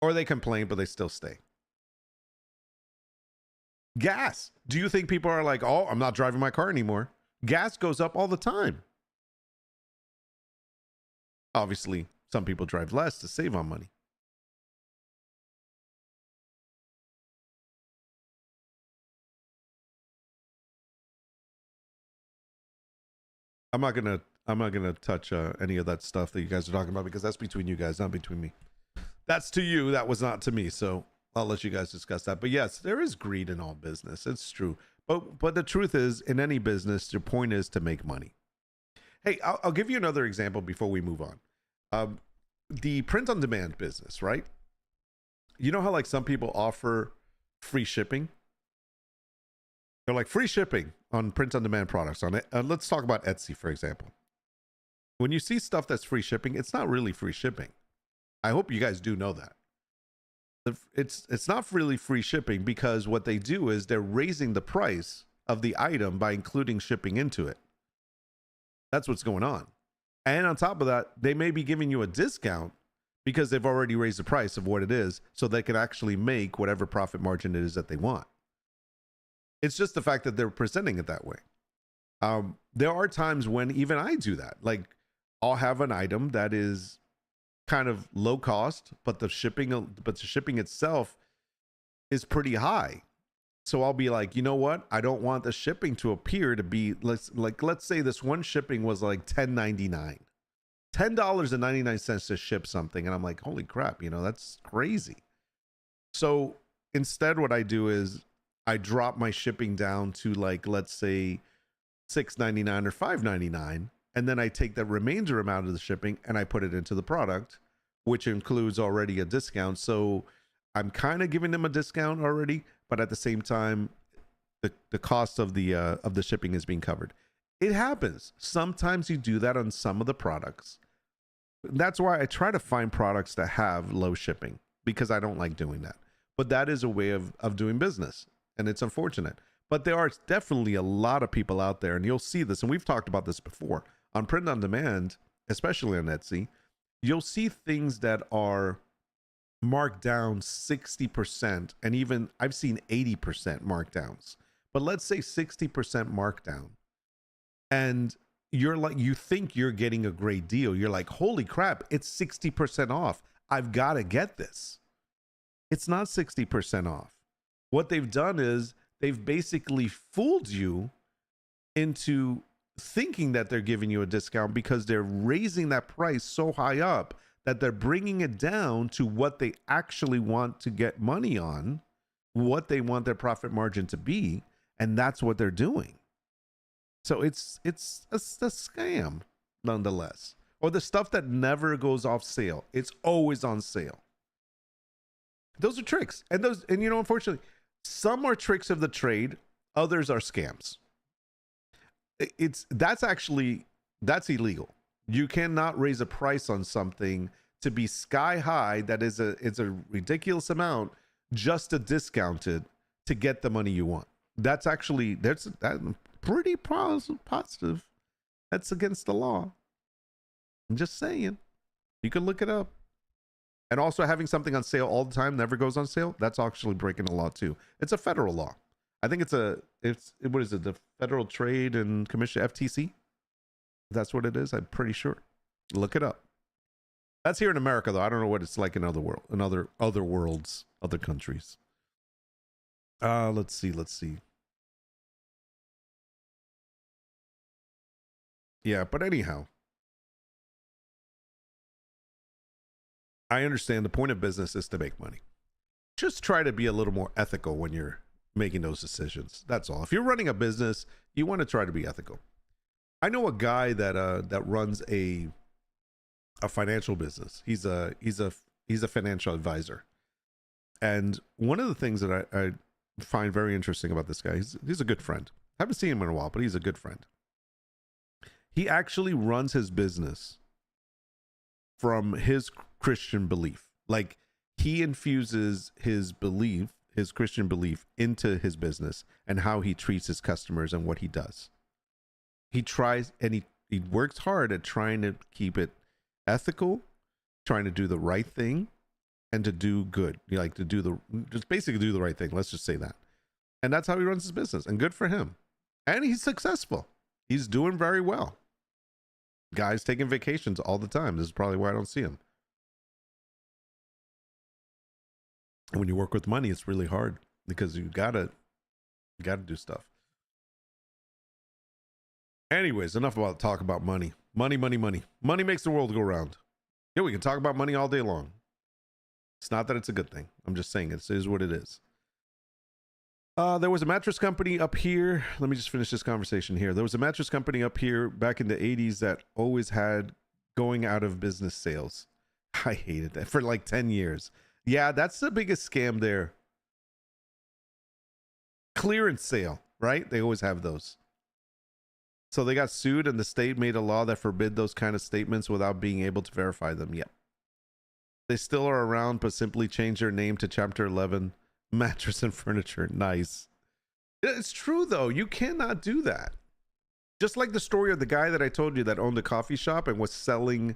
Speaker 1: Or they complain, but they still stay. Gas. Do you think people are like, oh, I'm not driving my car anymore? Gas goes up all the time. Obviously, some people drive less to save on money. I'm not gonna touch any of that stuff that you guys are talking about because that's between you guys, not between me. That's to you. That was not to me. So I'll let you guys discuss that. But yes, there is greed in all business. It's true. But the truth is, in any business, your point is to make money. Hey, I'll give you another example before we move on. The print on demand business, right? You know how like some people offer free shipping? They're like free shipping on print on demand products. On it, let's talk about Etsy, for example. When you see stuff that's free shipping, it's not really free shipping. I hope you guys do know that. It's not really free shipping because what they do is they're raising the price of the item by including shipping into it. That's what's going on. And on top of that, they may be giving you a discount because they've already raised the price of what it is so they can actually make whatever profit margin it is that they want. It's just the fact that they're presenting it that way. There are times when even I do that. Like I'll have an item that is kind of low cost, but the shipping itself is pretty high. So I'll be like, you know what? I don't want the shipping to appear to be let's say this one shipping was like $10.99. $10.99 to ship something. And I'm like, holy crap, that's crazy. So instead what I do is I drop my shipping down to like, let's say $6.99 or $5.99. And then I take the remainder amount of the shipping and I put it into the product, which includes already a discount. So I'm kind of giving them a discount already, but at the same time, the cost of the shipping is being covered. It happens. Sometimes you do that on some of the products. That's why I try to find products that have low shipping because I don't like doing that. But that is a way of doing business, and it's unfortunate. But there are definitely a lot of people out there, and you'll see this, and we've talked about this before, on print on demand, especially on Etsy, you'll see things that are marked down 60%, and even I've seen 80% markdowns. But let's say 60% markdown. And you're like, you think you're getting a great deal. You're like, holy crap, it's 60% off. I've got to get this. It's not 60% off. What they've done is they've basically fooled you into thinking that they're giving you a discount because they're raising that price so high up that they're bringing it down to what they actually want to get money on, what they want their profit margin to be, and that's what they're doing. So it's a scam nonetheless. Or the stuff that never goes off sale. It's always on sale. Those are tricks. And unfortunately, some are tricks of the trade, others are scams. That's illegal. You cannot raise a price on something to be sky high that is a ridiculous amount just to discount it to get the money you want. That's pretty positive. That's against the law. I'm just saying. You can look it up. And also having something on sale all the time never goes on sale. That's actually breaking a law too. It's a federal law. I think it's what is it? The Federal Trade and Commission, FTC. That's what it is. I'm pretty sure. Look it up. That's here in America though. I don't know what it's like in other worlds, other countries. Let's see. Yeah, but anyhow, I understand the point of business is to make money. Just try to be a little more ethical when you're making those decisions. That's all. If you're running a business, you want to try to be ethical. I know a guy that runs a financial business. He's a financial advisor. And one of the things that I find very interesting about this guy, he's a good friend. I haven't seen him in a while, but he's a good friend. He actually runs his business from his Christian belief. Like, he infuses his belief, his Christian belief, into his business and how he treats his customers and what he does. He tries and he works hard at trying to keep it ethical, trying to do the right thing, and to do good. You like to just basically do the right thing. Let's just say that. And that's how he runs his business. And good for him. And he's successful. He's doing very well. Guy's taking vacations all the time. This is probably why I don't see him. And when you work with money, it's really hard because you gotta do stuff. Anyways, enough about talk about money. Money makes the world go round. Yeah, we can talk about money all day long. It's not that it's a good thing. I'm just saying it is what it is. There was a mattress company up here. Let me just finish this conversation here. There was a mattress company up here back in the 80s that always had going out of business sales. I hated that for like 10 years. Yeah, that's the biggest scam there. Clearance sale, right? They always have those. So they got sued and the state made a law that forbid those kind of statements without being able to verify them. Yep. They still are around, but simply change their name to Chapter 11, Mattress and Furniture. Nice. It's true, though. You cannot do that. Just like the story of the guy that I told you that owned a coffee shop and was selling,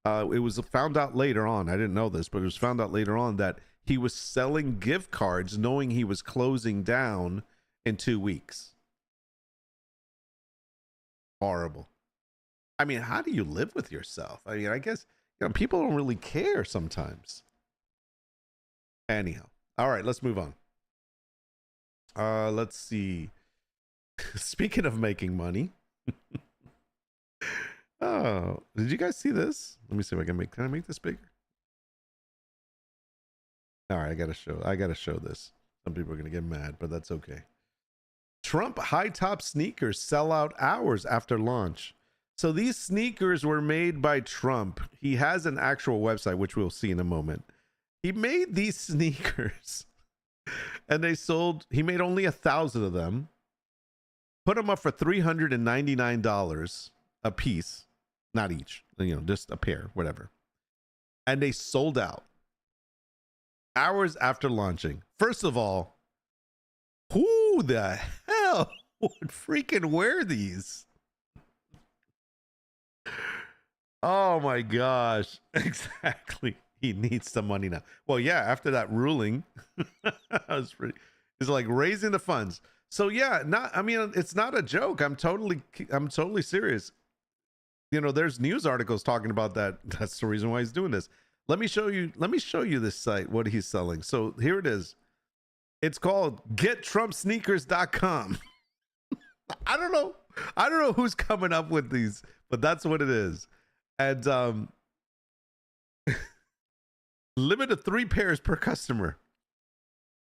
Speaker 1: it was found out later on. I didn't know this, but it was found out later on that he was selling gift cards knowing he was closing down in 2 weeks. Horrible. I mean, how do you live with yourself? I mean, I guess, people don't really care sometimes. Anyhow. All right, let's move on. Let's see. Speaking of making money. Oh, did you guys see this? Let me see if can I make this bigger? All right, I gotta show this. Some people are gonna get mad, but that's okay. Trump high top sneakers sell out hours after launch. So these sneakers were made by Trump. He has an actual website, which we'll see in a moment. He made these sneakers and he made only 1,000 of them, put them up for $399 a piece, not each, just a pair, whatever. And they sold out hours after launching. First of all, who the hell would freaking wear these? Oh my gosh. Exactly. He needs the money now. Well, yeah, after that ruling, it's like raising the funds. So yeah, it's not a joke. I'm totally serious. There's news articles talking about that. That's the reason why he's doing this. Let me show you this site, what he's selling. So here it is. It's called gettrumpsneakers.com. I don't know who's coming up with these, but that's what it is. And limit of 3 pairs per customer.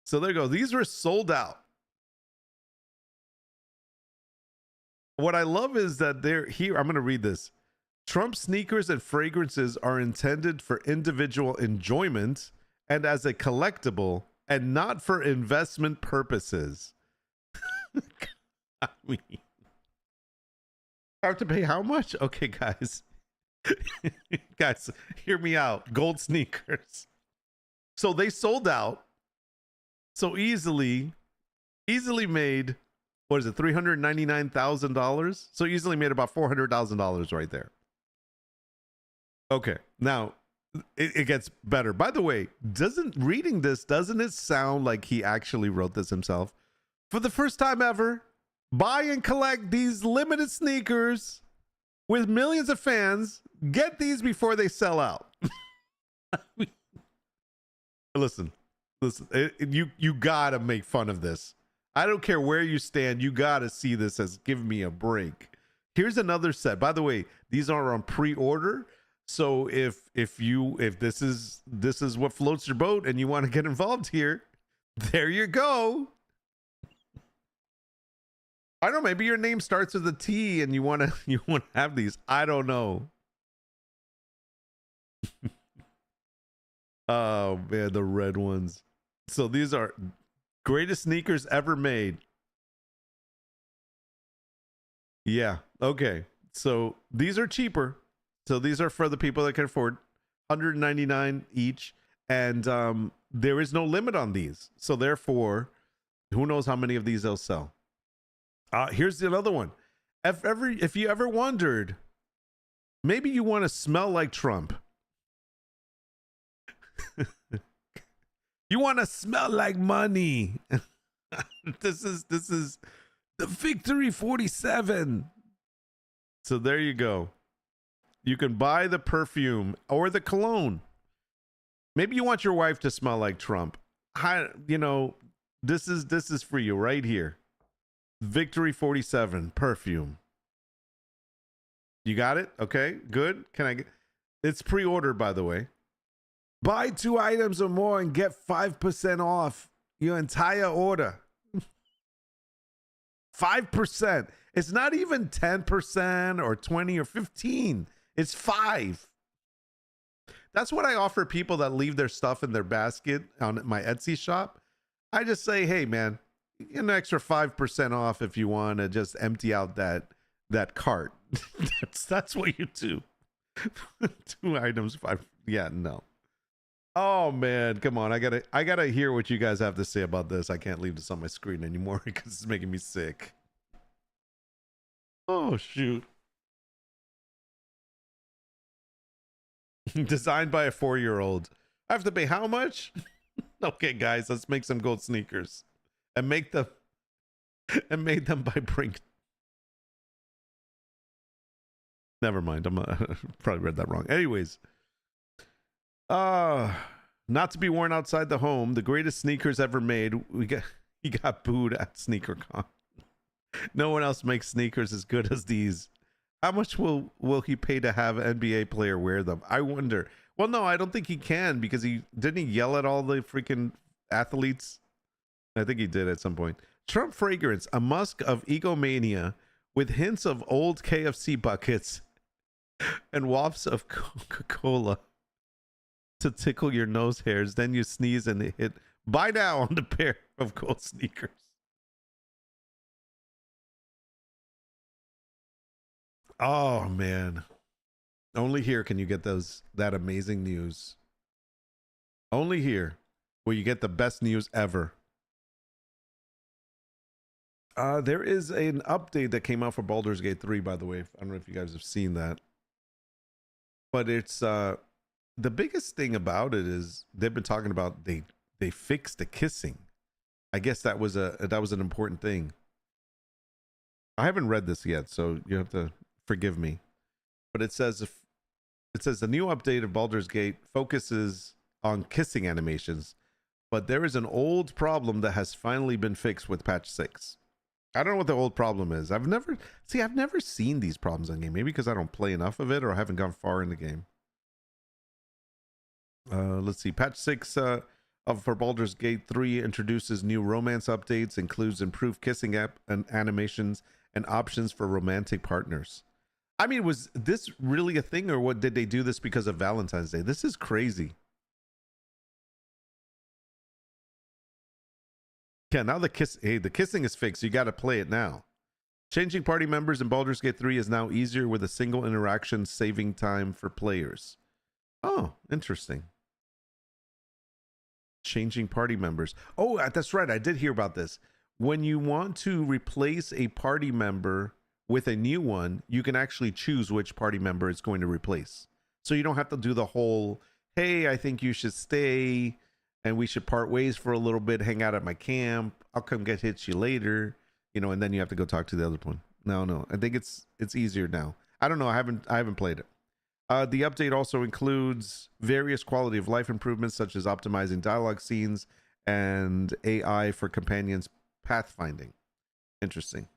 Speaker 1: So there you go. These were sold out. What I love is that they're here. I'm going to read this. Trump sneakers and fragrances are intended for individual enjoyment and as a collectible and not for investment purposes. I mean, I have to pay how much? Okay, guys. Guys, hear me out. Gold sneakers. So they sold out. So easily made, what is it, $399,000? So easily made about $400,000 right there. Okay, now it gets better. By the way, doesn't it sound like he actually wrote this himself? For the first time ever, buy and collect these limited sneakers with millions of fans. Get these before they sell out. Listen, you gotta make fun of this. I don't care where you stand. You gotta see this as give me a break. Here's another set. By the way, these are on pre-order. So if this is what floats your boat and you want to get involved here, there you go. I don't know, maybe your name starts with a T and you want to have these. I don't know. Oh man, the red ones. So these are greatest sneakers ever made. Yeah. Okay. So these are cheaper. So these are for the people that can afford $199 each. And there is no limit on these. So therefore, who knows how many of these they'll sell. Here's another one. If you ever wondered, maybe you want to smell like Trump. You want to smell like money. This is the Victory 47. So there you go. You can buy the perfume or the cologne. Maybe you want your wife to smell like Trump. This is for you right here. Victory 47 perfume. You got it? Okay, good. It's pre-ordered, by the way. Buy 2 items or more and get 5% off your entire order. 5%. It's not even 10% or 20 or 15. It's 5. That's what I offer people that leave their stuff in their basket on my Etsy shop. I just say, hey man, an extra 5% off if you want to just empty out that cart. that's what you do. 2 items, 5. Yeah, no. Oh man, come on. I gotta hear what you guys have to say about this. I can't leave this on my screen anymore because it's making me sick. Oh shoot. Designed by a 4-year-old. I have to pay how much? Okay, guys, let's make some gold sneakers and make them by Brink. Never mind. I'm probably read that wrong. Anyways, not to be worn outside the home. The greatest sneakers ever made. He got booed at SneakerCon. No one else makes sneakers as good as these. How much will he pay to have an NBA player wear them? I wonder. Well, no, I don't think he can because he yell at all the freaking athletes. I think he did at some point. Trump fragrance, a musk of egomania with hints of old KFC buckets and wafts of Coca-Cola to tickle your nose hairs. Then you sneeze and hit buy now on the pair of gold sneakers. Oh man. Only here can you get that amazing news. Only here where you get the best news ever. There is an update that came out for Baldur's Gate 3, by the way. I don't know if you guys have seen that. But it's the biggest thing about it is they've been talking about they fixed the kissing. I guess that was an important thing. I haven't read this yet, so you have to forgive me. But it says the new update of Baldur's Gate focuses on kissing animations, but there is an old problem that has finally been fixed with patch 6. I don't know what the old problem is. I've never seen these problems in the game. Maybe because I don't play enough of it or I haven't gone far in the game. Let's see. Patch 6 for Baldur's Gate 3 introduces new romance updates, includes improved kissing app and animations and options for romantic partners. I mean, was this really a thing, or what? Did they do this because of Valentine's Day? This is crazy. Yeah, now the kissing is fixed. You got to play it now. Changing party members in Baldur's Gate 3 is now easier with a single interaction, saving time for players. Oh, interesting. Changing party members. Oh, that's right. I did hear about this. When you want to replace a party member with a new one, you can actually choose which party member it's going to replace. So you don't have to do the whole, hey, I think you should stay and we should part ways for a little bit, hang out at my camp. I'll come hit you later, and then you have to go talk to the other one. No. I think it's easier now. I don't know. I haven't played it. The update also includes various quality of life improvements, such as optimizing dialogue scenes and AI for companions pathfinding. Interesting.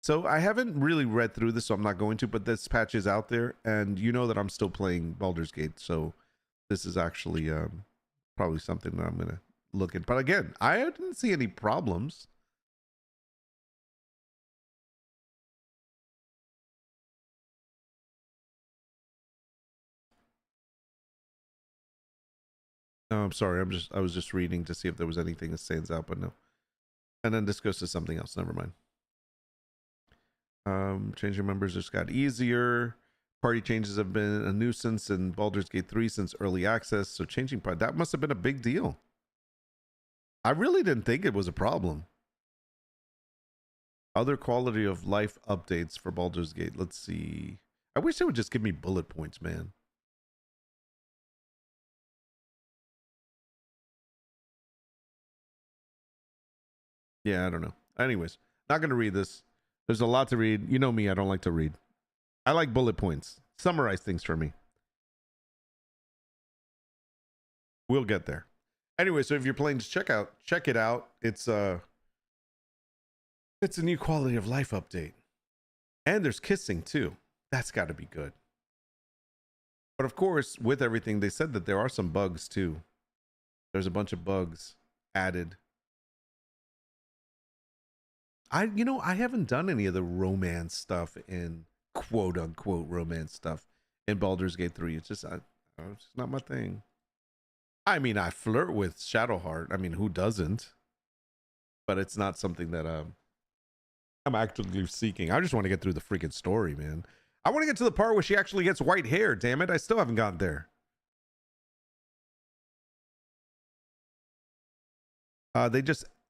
Speaker 1: So I haven't really read through this, so I'm not going to, but this patch is out there, and you know that I'm still playing Baldur's Gate, so this is actually probably something that I'm going to look at. But again, I didn't see any problems. No, I'm sorry. I was just reading to see if there was anything that stands out, but no. And then this goes to something else. Never mind. Changing members just got easier. Party changes have been a nuisance in Baldur's Gate 3 since early access. So changing part, that must have been a big deal. I really didn't think it was a problem. Other quality of life updates for Baldur's Gate. Let's see. I wish they would just give me bullet points, man. Yeah, I don't know. Anyways, not going to read this. There's a lot to read. You know me, I don't like to read. I like bullet points. Summarize things for me. We'll get there. Anyway, so if you're playing, just check it out. It's a new quality of life update. And there's kissing too. That's got to be good. But of course, with everything, they said that there are some bugs too. There's a bunch of bugs added. I haven't done any of the romance stuff in quote unquote romance stuff in Baldur's Gate 3. It's just it's not my thing. I mean, I flirt with Shadowheart. I mean, who doesn't? But it's not something that I'm actively seeking. I just want to get through the freaking story, man. I want to get to the part where she actually gets white hair. Damn it, I still haven't gotten there.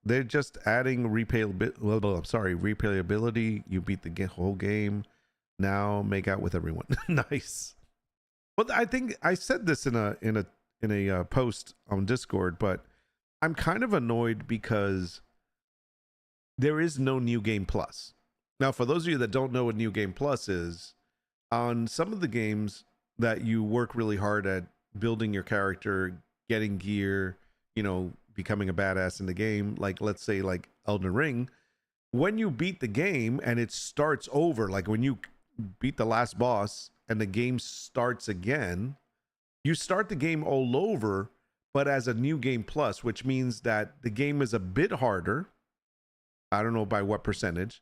Speaker 1: They're just adding replayability. You beat the whole game. Now make out with everyone. Nice. Well, I think I said this in a post on Discord, but I'm kind of annoyed because there is no New Game Plus. Now, for those of you that don't know what New Game Plus is, on some of the games that you work really hard at building your character, getting gear, becoming a badass in the game, like let's say like Elden Ring, when you beat the game and it starts over, like when you beat the last boss and the game starts again, you start the game all over, but as a New Game Plus, which means that the game is a bit harder. I don't know by what percentage.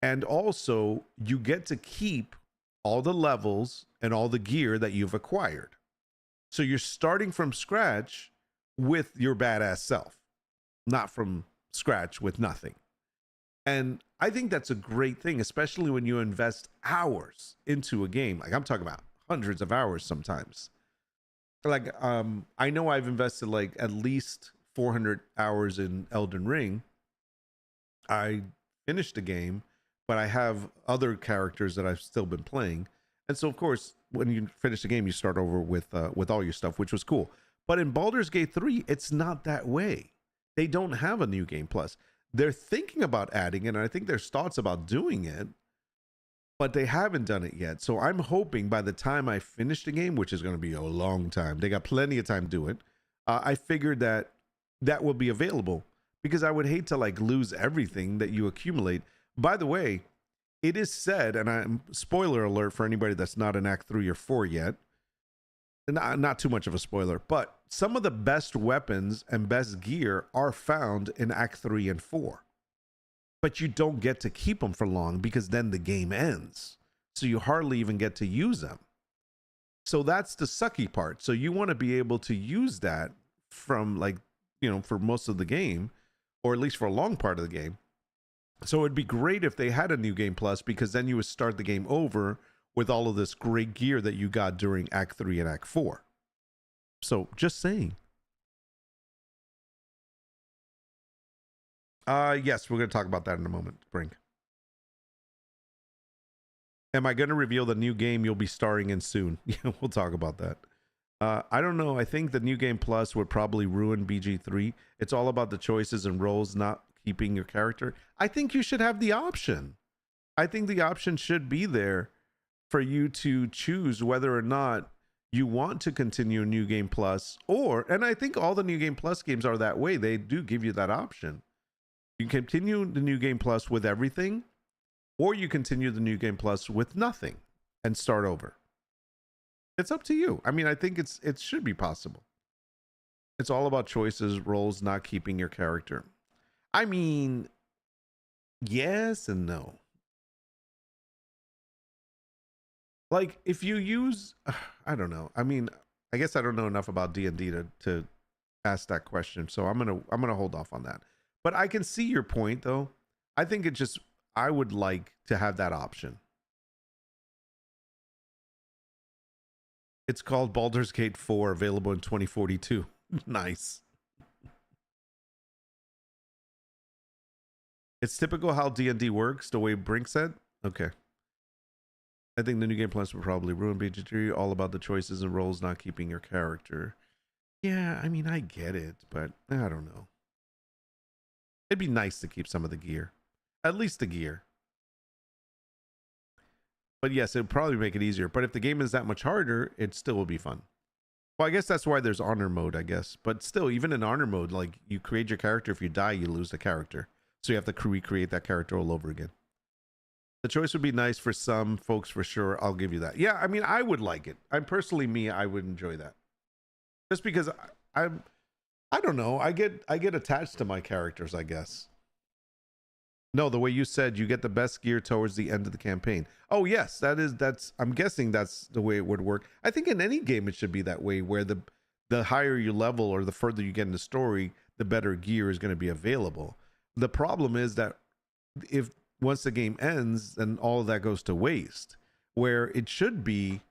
Speaker 1: And also you get to keep all the levels and all the gear that you've acquired. So you're starting from scratch with your badass self, not from scratch with nothing. And I think that's a great thing, especially when you invest hours into a game. Like I'm talking about hundreds of hours sometimes. Like I know I've invested like at least 400 hours in Elden Ring. I finished the game, but I have other characters that I've still been playing. And so of course, when you finish the game, you start over with all your stuff, which was cool. But in Baldur's Gate 3, it's not that way. They don't have a New Game Plus. They're thinking about adding it, and I think there's thoughts about doing it, but they haven't done it yet. So I'm hoping by the time I finish the game, which is going to be a long time, they got plenty of time to do it. I figured that will be available because I would hate to like lose everything that you accumulate. By the way, it is said, and I'm spoiler alert for anybody that's not in Act 3 or 4 yet, not too much of a spoiler, but some of the best weapons and best gear are found in Act 3 and 4. But you don't get to keep them for long because then the game ends. So you hardly even get to use them. So that's the sucky part. So you want to be able to use that from for most of the game, or at least for a long part of the game. So it'd be great if they had a New Game Plus, because then you would start the game over with all of this great gear that you got during Act 3 and Act 4. So just saying. Yes, we're going to talk about that in a moment, Brink. Am I going to reveal the new game you'll be starring in soon? Yeah, we'll talk about that. I don't know. I think the new game plus would probably ruin BG3. It's all about the choices and roles, not keeping your character. I think you should have the option. I think the option should be there for you to choose whether or not you want to continue New Game Plus, or, and I think all the New Game Plus games are that way. They do give you that option. You can continue the New Game Plus with everything, or you continue the New Game Plus with nothing and start over. It's up to you. I mean, I think it should be possible. It's all about choices, roles, not keeping your character. I mean, yes and no. Like if you use, I don't know. I mean, I guess I don't know enough about D&D to ask that question, so I'm gonna hold off on that. But I can see your point, though. I think I would like to have that option. It's called Baldur's Gate 4, available in 2042. Nice. It's typical how D&D works, the way Brink said. Okay. I think the new game plus will probably ruin BG3. All about the choices and roles, not keeping your character. Yeah, I mean, I get it, but I don't know. It'd be nice to keep some of the gear. At least the gear. But yes, it would probably make it easier. But if the game is that much harder, it still will be fun. Well, I guess that's why there's honor mode, I guess. But still, even in honor mode, like, you create your character. If you die, you lose the character. So you have to recreate that character all over again. The choice would be nice for some folks, for sure. I'll give you that. Yeah, I mean, I would like it. I'm personally me. I would enjoy that. Just because I don't know. I get attached to my characters, I guess. No, the way you said, you get the best gear towards the end of the campaign. Oh yes, that's. I'm guessing that's the way it would work. I think in any game it should be that way, where the higher you level or the further you get in the story, the better gear is going to be available. The problem is that if once the game ends, then all of that goes to waste. Where it should be,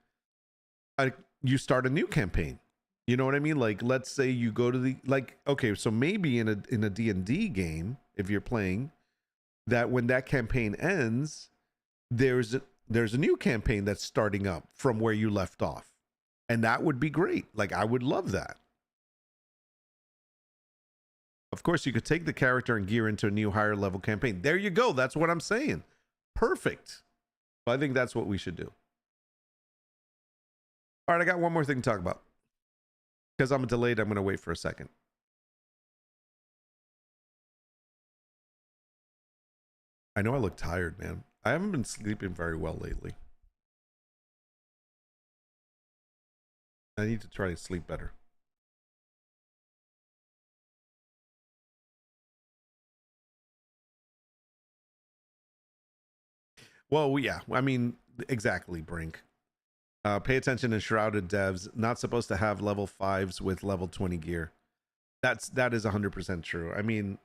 Speaker 1: you start a new campaign. You know what I mean? Like, let's say you go to the, like, okay, so maybe in a D&D game, if you're playing, that when that campaign ends, there's a new campaign that's starting up from where you left off. And that would be great. Like, I would love that. Of course, you could take the character and gear into a new higher level campaign. There you go. That's what I'm saying. Perfect. I think that's what we should do. All right, I got one more thing to talk about. Because I'm delayed, I'm going to wait for a second. I know I look tired, man. I haven't been sleeping very well lately. I need to try to sleep better. Well, yeah. I mean, exactly, Brink. Pay attention to Shrouded devs. Not supposed to have level 5s with level 20 gear. That is 100% true. I mean,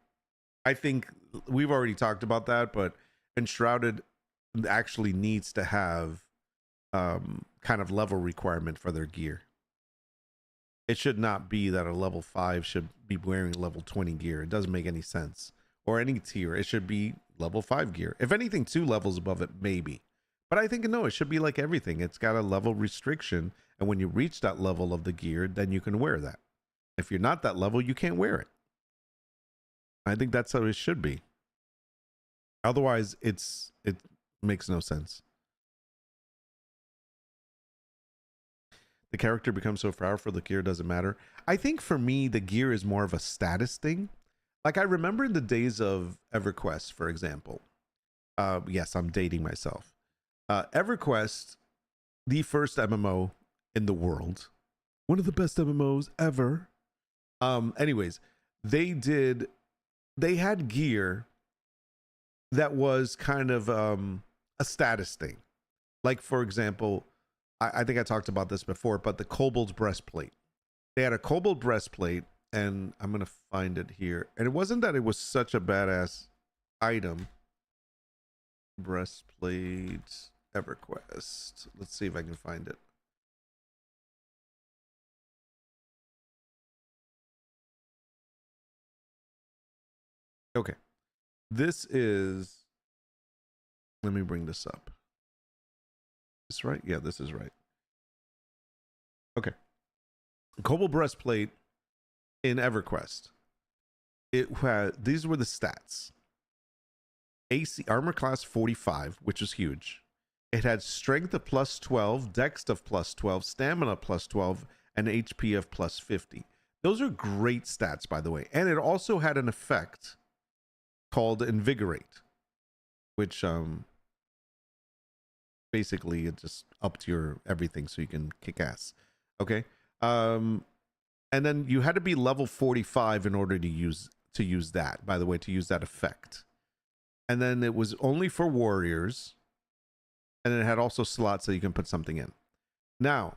Speaker 1: I think we've already talked about that, but Enshrouded actually needs to have kind of level requirement for their gear. It should not be that a level 5 should be wearing level 20 gear. It doesn't make any sense. Or any tier. It should be level 5 gear. If anything, 2 levels above it, maybe. But I think, no, it should be like everything. It's got a level restriction. And when you reach that level of the gear, then you can wear that. If you're not that level, you can't wear it. I think that's how it should be. Otherwise, it makes no sense. The character becomes so powerful, the gear doesn't matter. I think for me, the gear is more of a status thing. Like, I remember in the days of EverQuest, for example. Yes, I'm dating myself. EverQuest, the first MMO in the world, one of the best MMOs ever. Anyways, they had gear that was kind of a status thing. Like, for example, I think I talked about this before, but the Kobold breastplate. They had a Kobold breastplate, and I'm going to find it here. And it wasn't that it was such a badass item. Breastplate, EverQuest. Let's see if I can find it. Okay. This is, let me bring this up. This right? Yeah, this is right. Okay. Cobalt breastplate in EverQuest. It had these were the stats. AC armor class 45, which is huge. It had strength of plus 12, dex of plus 12, stamina plus 12, and HP of plus 50. Those are great stats, by the way. And it also had an effect called Invigorate, which basically it just upped your everything so you can kick ass. Okay. And then you had to be level 45 in order to use that, by the way, to use that effect. And then it was only for warriors. And then it had also slots that you can put something in. Now,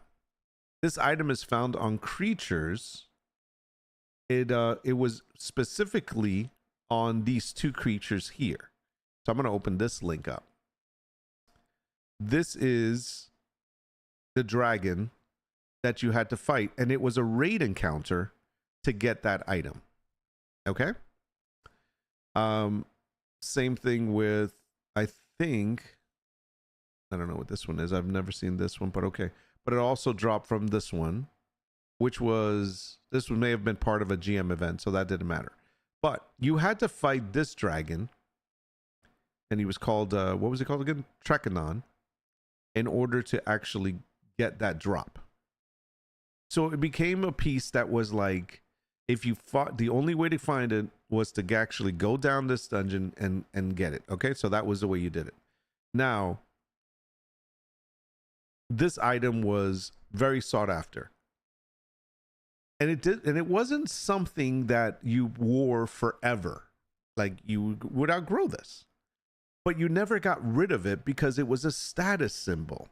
Speaker 1: this item is found on creatures. It was specifically on these two creatures here. So I'm going to open this link up. This is the dragon that you had to fight, and it was a raid encounter to get that item. Okay? Same thing with, I think, I don't know what this one is. I've never seen this one, but okay. But it also dropped from this one, which was, this one may have been part of a GM event, so that didn't matter. But you had to fight this dragon, and he was called, what was he called again? Trekanon, in order to actually get that drop. So it became a piece that was like, if you fought, the only way to find it was to actually go down this dungeon and get it. Okay, so that was the way you did it. Now, this item was very sought after. And it wasn't something that you wore forever. Like, you would outgrow this. But you never got rid of it because it was a status symbol.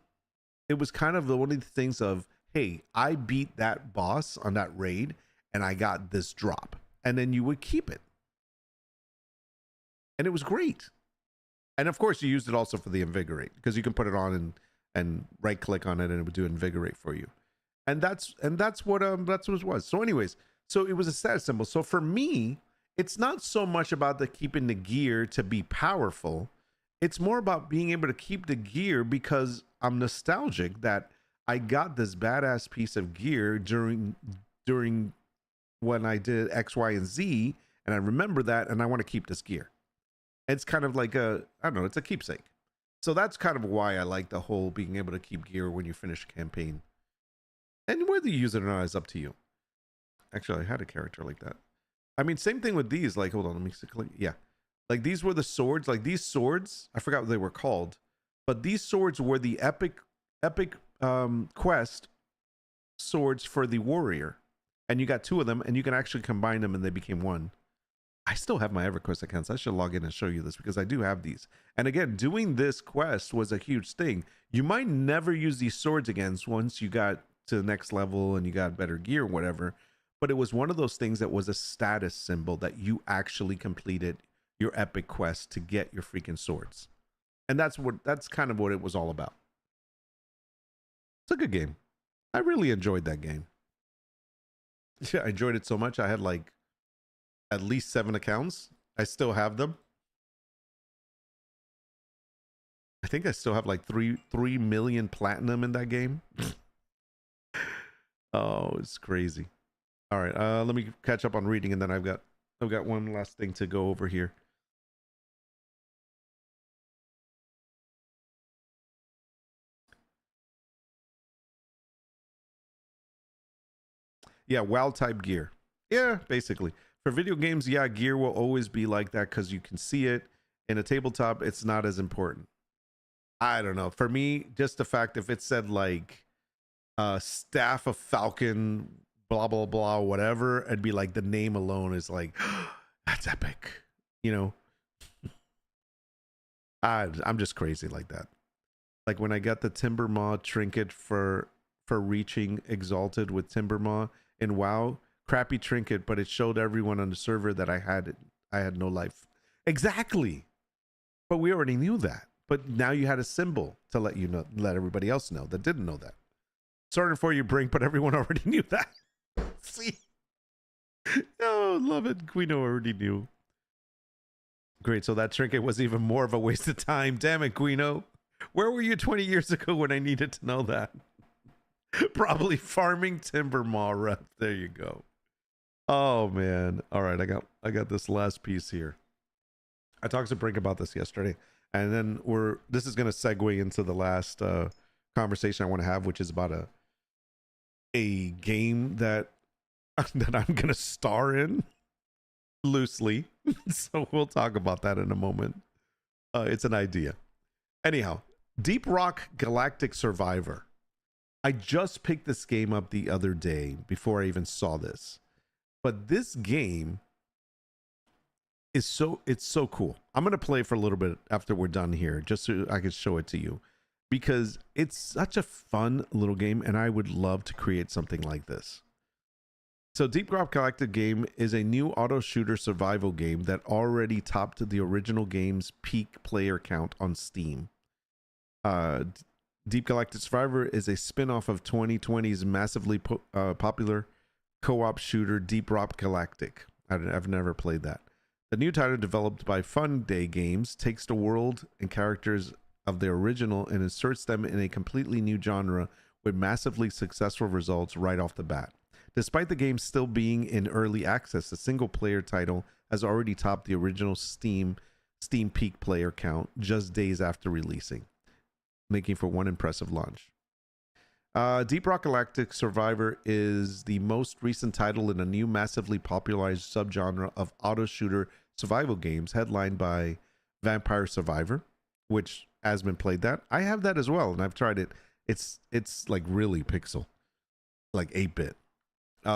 Speaker 1: It was kind of one of the things of, hey, I beat that boss on that raid and I got this drop. And then you would keep it. And it was great. And of course, you used it also for the Invigorate, because you can put it on and right click on it and it would do Invigorate for you. And that's what it was. So anyways, so it was a status symbol. So for me, it's not so much about the keeping the gear to be powerful. It's more about being able to keep the gear because I'm nostalgic that I got this badass piece of gear during when I did X, Y, and Z, and I remember that, and I want to keep this gear. It's kind of like I don't know, it's a keepsake. So that's kind of why I like the whole being able to keep gear when you finish a campaign. And whether you use it or not is up to you. Actually, I had a character like that. I mean, same thing with these. Like, hold on, let me click. Yeah. Like, these were the swords. Like, these swords, I forgot what they were called. But these swords were the epic quest swords for the warrior. And you got two of them, and you can actually combine them, and they became one. I still have my EverQuest accounts. I should log in and show you this because I do have these. And again, doing this quest was a huge thing. You might never use these swords again once you got to the next level and you got better gear or whatever. But it was one of those things that was a status symbol that you actually completed your epic quest to get your freaking swords. And that's kind of what it was all about. It's a good game. I really enjoyed that game. Yeah, I enjoyed it so much. I had like at least 7 accounts. I still have them. I think I still have like 3 million platinum in that game. Oh, it's crazy. All right, let me catch up on reading, and then I've got one last thing to go over here. Yeah, WoW type gear. Yeah, basically. For video games, yeah, gear will always be like that because you can see it. In a tabletop, it's not as important. I don't know. For me, just the fact if it said like Staff of Falcon, blah, blah, blah, whatever, it'd be like the name alone is like, that's epic. You know? I'm just crazy like that. Like when I got the Timbermaw trinket for reaching Exalted with Timbermaw in WoW, crappy trinket, but it showed everyone on the server that I had no life. Exactly. But we already knew that. But now you had a symbol to let everybody else know that didn't know that. Sorry for you, Brink, but everyone already knew that. See? Oh, love it. Guino already knew. Great, so that trinket was even more of a waste of time. Damn it, Guino. Where were you 20 years ago when I needed to know that? Probably farming timber, Ma rep. There you go. Oh man. All right, I got this last piece here. I talked to Brink about this yesterday, and then this is gonna segue into the last conversation I want to have, which is about a game that that I'm gonna star in loosely. So we'll talk about that in a moment. It's an idea. Anyhow, Deep Rock Galactic Survivor. I just picked this game up the other day before I even saw this. But this game is so cool. I'm going to play for a little bit after we're done here, just so I can show it to you, because it's such a fun little game, and I would love to create something like this. So Deep Rock Galactic game is a new auto shooter survival game that already topped the original game's peak player count on Steam. Deep Galactic Survivor is a spin-off of 2020's massively popular co-op shooter Deep Rock Galactic. I've never played that. The new title, developed by Fun Day Games, takes the world and characters of the original and inserts them in a completely new genre with massively successful results right off the bat. Despite the game still being in early access, the single-player title has already topped the original Steam peak player count just days after releasing, making for one impressive launch. Deep Rock Galactic Survivor is the most recent title in a new massively popularized subgenre of auto shooter survival games, headlined by Vampire Survivor, which Asmund played that. I have that as well, and I've tried it. It's like really pixel, like 8-bit.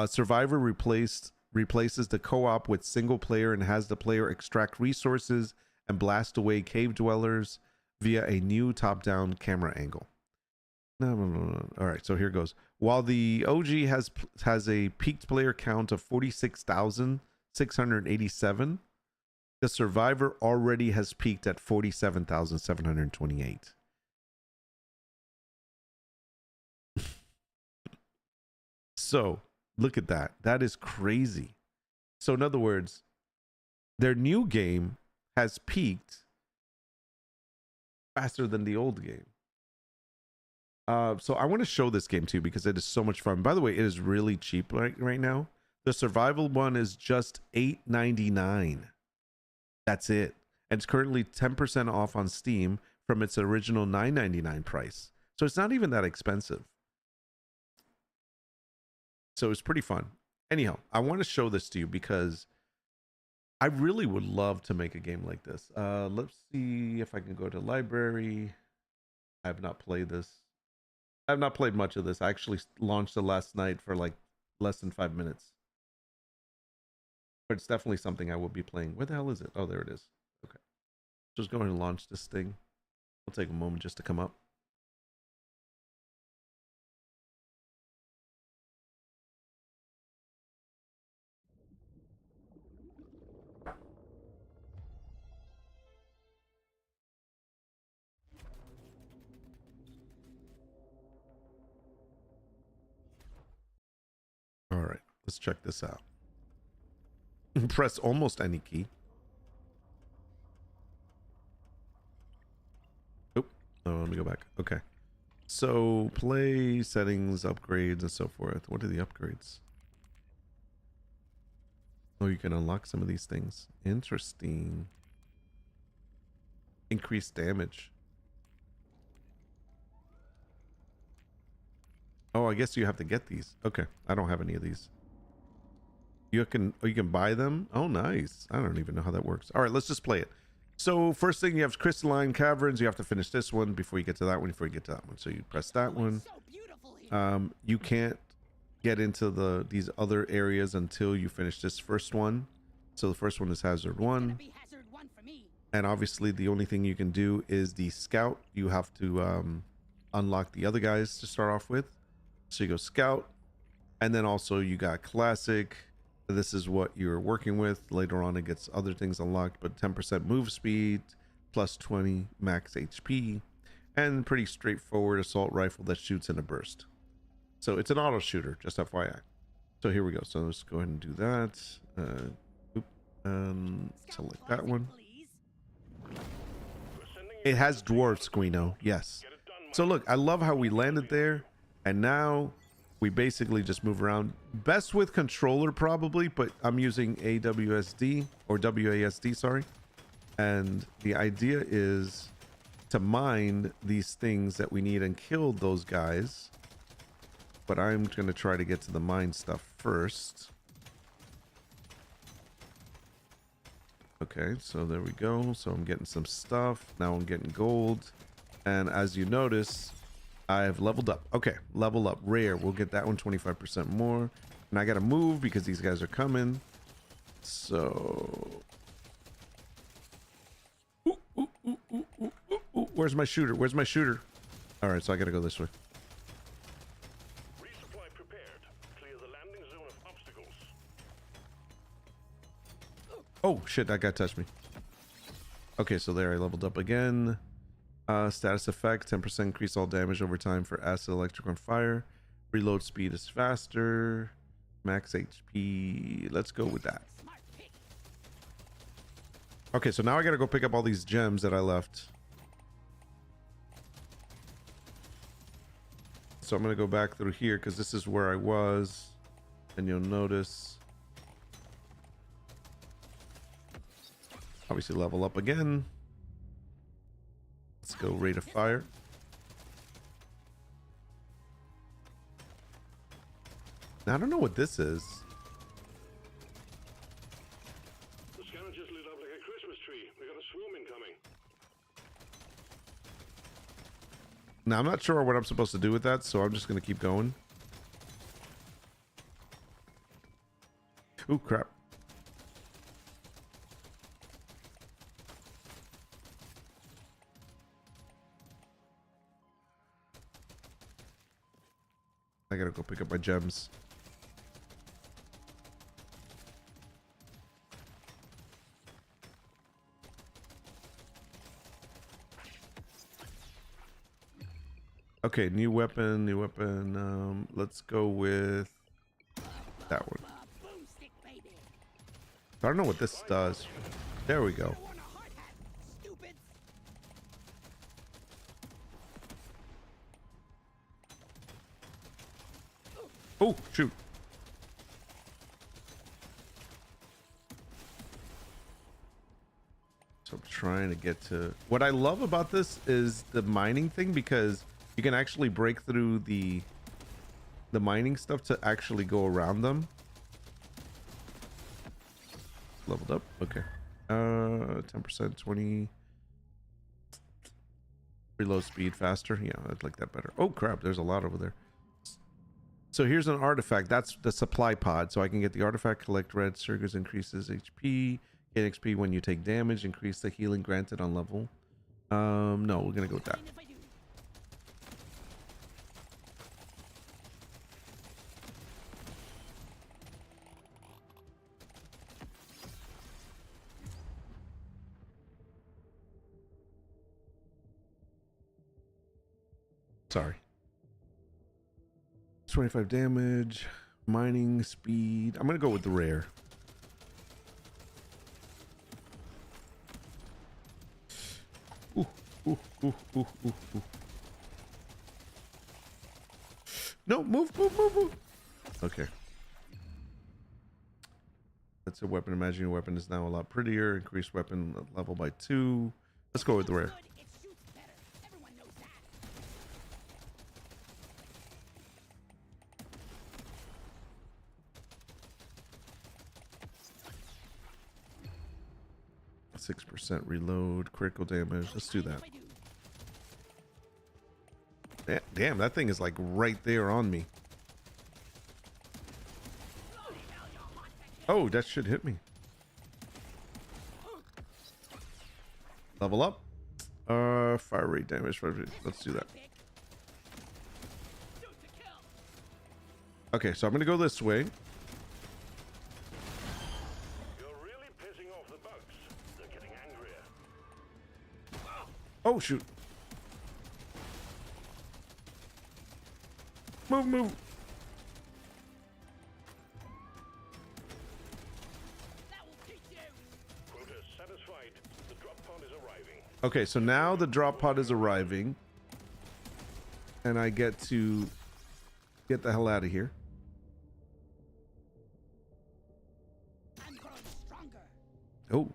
Speaker 1: Survivor replaces the co-op with single player and has the player extract resources and blast away cave dwellers via a new top-down camera angle. No. All right, so here goes. While the OG has a peaked player count of 46,687, the Survivor already has peaked at 47,728. So look at that. That is crazy. So in other words, their new game has peaked faster than the old game. So I want to show this game too, because it is so much fun. By the way, it is really cheap right now. The survival one is just $8.99. That's it. And it's currently 10% off on Steam from its original $9.99 price. So it's not even that expensive. So it's pretty fun. Anyhow, I want to show this to you because I really would love to make a game like this. Let's see if I can go to library. I have not played this. I've not played much of this. I actually launched it last night for like less than 5 minutes. But it's definitely something I will be playing. Where the hell is it? Oh, there it is. Okay. Just go ahead and launch this thing. It'll take a moment just to come up. All right, let's check this out. Press almost any key. Oh, let me go back. Okay. So play, settings, upgrades, and so forth. What are the upgrades? Oh, you can unlock some of these things. Interesting. Increased damage. Oh, I guess you have to get these. Okay, I don't have any of these. You can buy them. Oh, nice. I don't even know how that works. All right, let's just play it. So first thing, you have crystalline caverns. You have to finish this one before you get to that one. So you press that one. You can't get into these other areas until you finish this first one. So the first one is hazard 1. And obviously the only thing you can do is the scout. You have to unlock the other guys to start off with. So you go scout, and then also you got classic. This is what you're working with. Later on it gets other things unlocked, but 10% move speed, plus 20 max HP, and pretty straightforward assault rifle that shoots in a burst. So it's an auto shooter, just FYI. So here we go. So let's go ahead and do that. Select that one. It has dwarfs, Guino. Yes. So look, I love how we landed there, and now we basically just move around. Best with controller probably, but I'm using AWSD or WASD, sorry. And the idea is to mine these things that we need and kill those guys. But I'm going to try to get to the mine stuff first. Okay, so there we go. So I'm getting some stuff. Now I'm getting gold. And as you notice, I've leveled up. Okay, level up. Rare. We'll get that one 25% more. And I got to move because these guys are coming. So... Where's my shooter? Where's my shooter? All right, so I got to go this way.
Speaker 3: Resupply prepared. Clear the landing zone of obstacles.
Speaker 1: Oh, shit, that guy touched me. Okay, so there I leveled up again. Status effect, 10% increase all damage over time for acid, electric, and fire. Reload speed is faster. Max HP. Let's go with that. Okay, so now I gotta go pick up all these gems that I left. So I'm gonna go back through here because this is where I was. And you'll notice... Obviously level up again. Let's go rate of fire. Now I don't know what this is.
Speaker 3: The scanner just lit up like a Christmas tree. We got a swarm incoming.
Speaker 1: Now I'm not sure what I'm supposed to do with that, so I'm just gonna keep going. Ooh, crap. I gotta go pick up my gems. Okay, new weapon, new weapon. Let's go with that one. I don't know what this does. There we go. Oh, shoot. So I'm trying to get to... What I love about this is the mining thing, because you can actually break through the mining stuff to actually go around them. Leveled up. Okay. 10%, 20. Reload speed faster. Yeah, I'd like that better. Oh, crap. There's a lot over there. So here's an artifact. That's the supply pod. So I can get the artifact, collect red circuits, increases HP, gain XP when you take damage, increase the healing granted on level. No, we're gonna go with that. Sorry. 25 damage, mining speed. I'm gonna go with the rare. Ooh, ooh, ooh, ooh, ooh, ooh. No, move, move, move, move. Okay. That's a weapon. Imagine your weapon is now a lot prettier. Increase weapon level by 2. Let's go with the rare. 6% reload, critical damage. Let's do that. Damn, that thing is like right there on me. Oh, that should hit me. Level up. Fire rate damage. Let's do that. Okay, so I'm gonna go this way. Oh, shoot. Move, move.
Speaker 3: Quota satisfied. The drop pod is arriving.
Speaker 1: Okay, so now the drop pod is arriving. And I get to get the hell out of here.
Speaker 4: I'm growing stronger.
Speaker 1: Oh.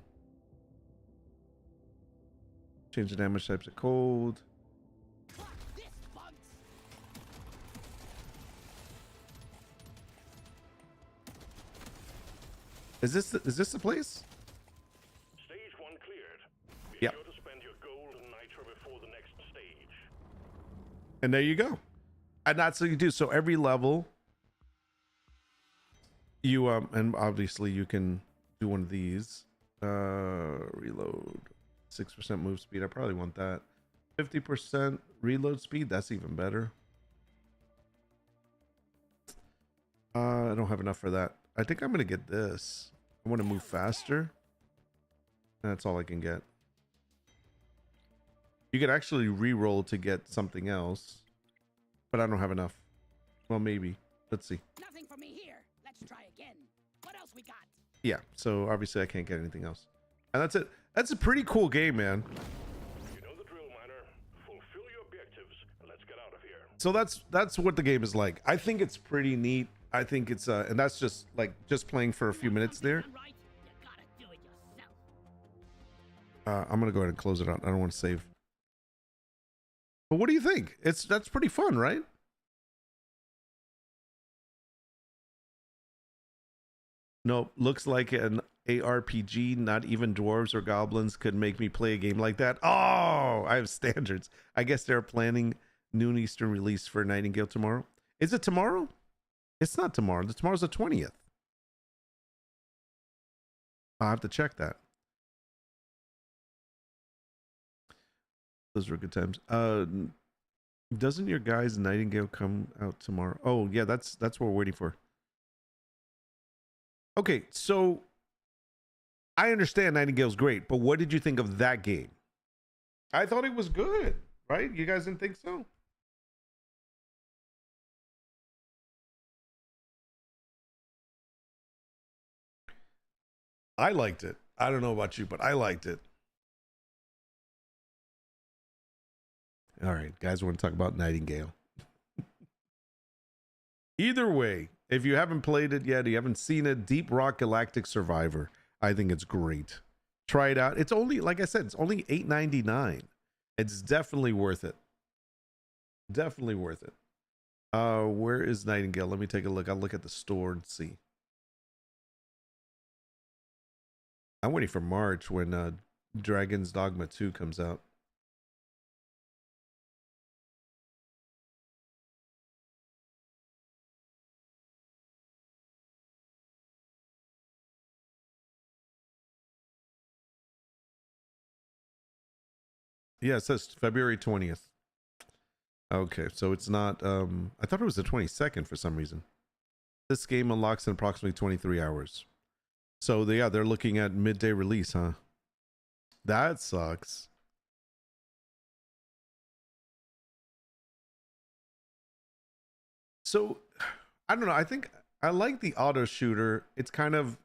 Speaker 1: Change the damage types to cold.
Speaker 4: Fuck this, bugs.
Speaker 1: Is this the place?
Speaker 3: Stage 1 cleared. Be
Speaker 1: Yep.
Speaker 3: sure to spend your gold and nitro before the next stage.
Speaker 1: And there you go. And that's what you do. So every level you and obviously you can do one of these. Reload. 6% move speed. I probably want that. 50% reload speed. That's even better. I don't have enough for that. I think I'm gonna get this. I want to move faster. That's all I can get. You could actually re-roll to get something else, but I don't have enough. Well, maybe. Let's see.
Speaker 4: Nothing for me here. Let's try again. What else we got?
Speaker 1: Yeah, so obviously I can't get anything else. And that's it. That's a pretty cool game, man.
Speaker 3: You know the drill, miner. Fulfill your objectives and let's get out of here.
Speaker 1: So that's what the game is like. I think it's pretty neat. I think it's and that's just like just playing for a few minutes there.
Speaker 4: Done right, you gotta do it yourself.
Speaker 1: I'm gonna go ahead and close it out. I don't want to save. But what do you think? That's pretty fun, right? Nope, looks like an ARPG. Not even dwarves or goblins could make me play a game like that. Oh, I have standards. I guess they're planning noon Eastern release for Nightingale tomorrow. Is it tomorrow? It's not tomorrow. Tomorrow's the 20th. I'll have to check that. Those were good times. Doesn't your guys Nightingale come out tomorrow? Oh yeah, that's what we're waiting for. Okay, so I understand Nightingale's great, but what did you think of that game? I thought it was good, right? You guys didn't think so? I liked it. I don't know about you, but I liked it. All right, guys, want to talk about Nightingale. Either way, if you haven't played it yet, you haven't seen it, Deep Rock Galactic Survivor, I think it's great. Try it out. It's only, like I said, it's only $8.99. It's definitely worth it. Definitely worth it. Where is Nightingale? Let me take a look. I'll look at the store and see. I'm waiting for March when Dragon's Dogma 2 comes out. Yeah, it says February 20th. Okay, so it's not I thought it was the 22nd for some reason. This game unlocks in approximately 23 hours. So they're looking at midday release, huh? That sucks. So I don't know. I think I like the auto shooter. It's kind of,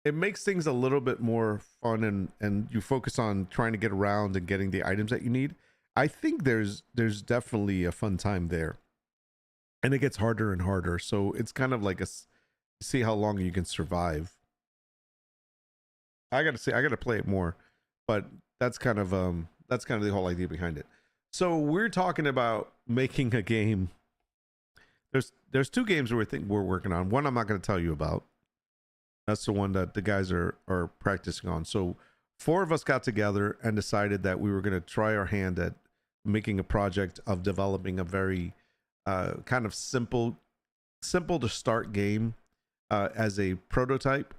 Speaker 1: it makes things a little bit more fun, and you focus on trying to get around and getting the items that you need. I think there's definitely a fun time there, and it gets harder and harder. So it's kind of like see how long you can survive. I gotta play it more, but that's kind of the whole idea behind it. So we're talking about making a game. There's two games we're working on. One I'm not going to tell you about. That's the one that the guys are practicing on. So 4 of us got together and decided that we were going to try our hand at making a project of developing a very kind of simple to start game as a prototype.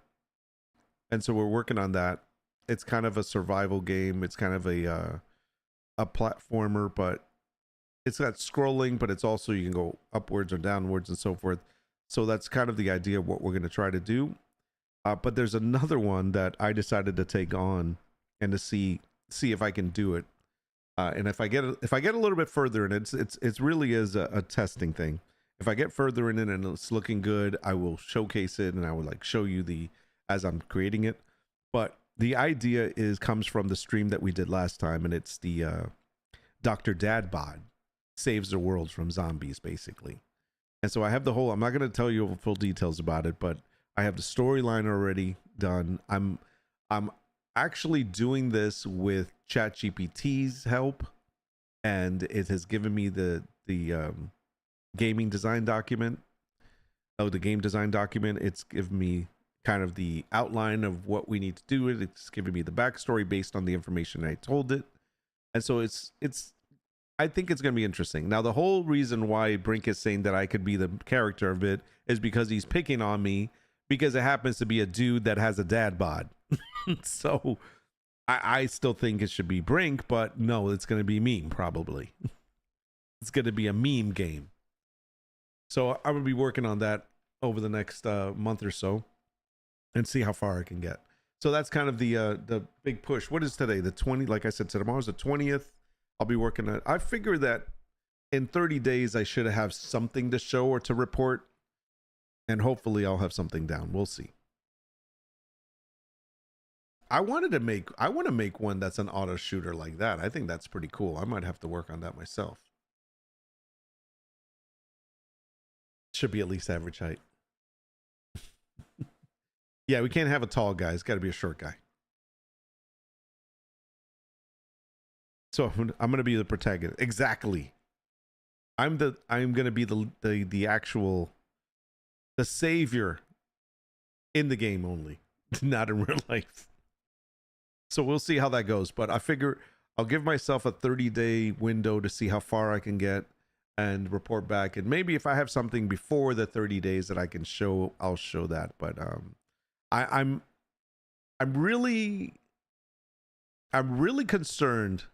Speaker 1: And so we're working on that. It's kind of a survival game. It's kind of a platformer, but it's got scrolling, but it's also, you can go upwards or downwards and so forth. So that's kind of the idea of what we're going to try to do. But there's another one that I decided to take on and to see if I can do it. And if I get a little bit further in it, it's really is a testing thing. If I get further in it and it's looking good, I will showcase it and I will like show you as I'm creating it. But the idea comes from the stream that we did last time, and it's the Dr. Dadbod saves the world from zombies, basically. And so I have the whole, I'm not going to tell you full details about it, but I have the storyline already done. I'm actually doing this with ChatGPT's help, and it has given me the gaming design document. Oh, the game design document. It's given me kind of the outline of what we need to do. It's giving me the backstory based on the information I told it. And so it's I think it's going to be interesting. Now, the whole reason why Brink is saying that I could be the character of it is because he's picking on me because it happens to be a dude that has a dad bod. So I still think it should be Brink, but no, it's going to be meme probably. It's going to be a meme game. So I'm going to be working on that over the next month or so and see how far I can get. So that's kind of the big push. What is today? The 20th? Like I said, tomorrow's the 20th. I'll be working on. I figure that in 30 days I should have something to show or to report, and hopefully I'll have something down. We'll see. I want to make one that's an auto shooter like that. I think that's pretty cool. I might have to work on that myself. Should be at least average height. Yeah, we can't have a tall guy. It's got to be a short guy. So I'm going to be the protagonist. Exactly. I'm going to be the actual the savior in the game only, not in real life. So we'll see how that goes, but I figure I'll give myself a 30-day window to see how far I can get and report back, and maybe if I have something before the 30 days that I can show, I'll show that. But I'm really concerned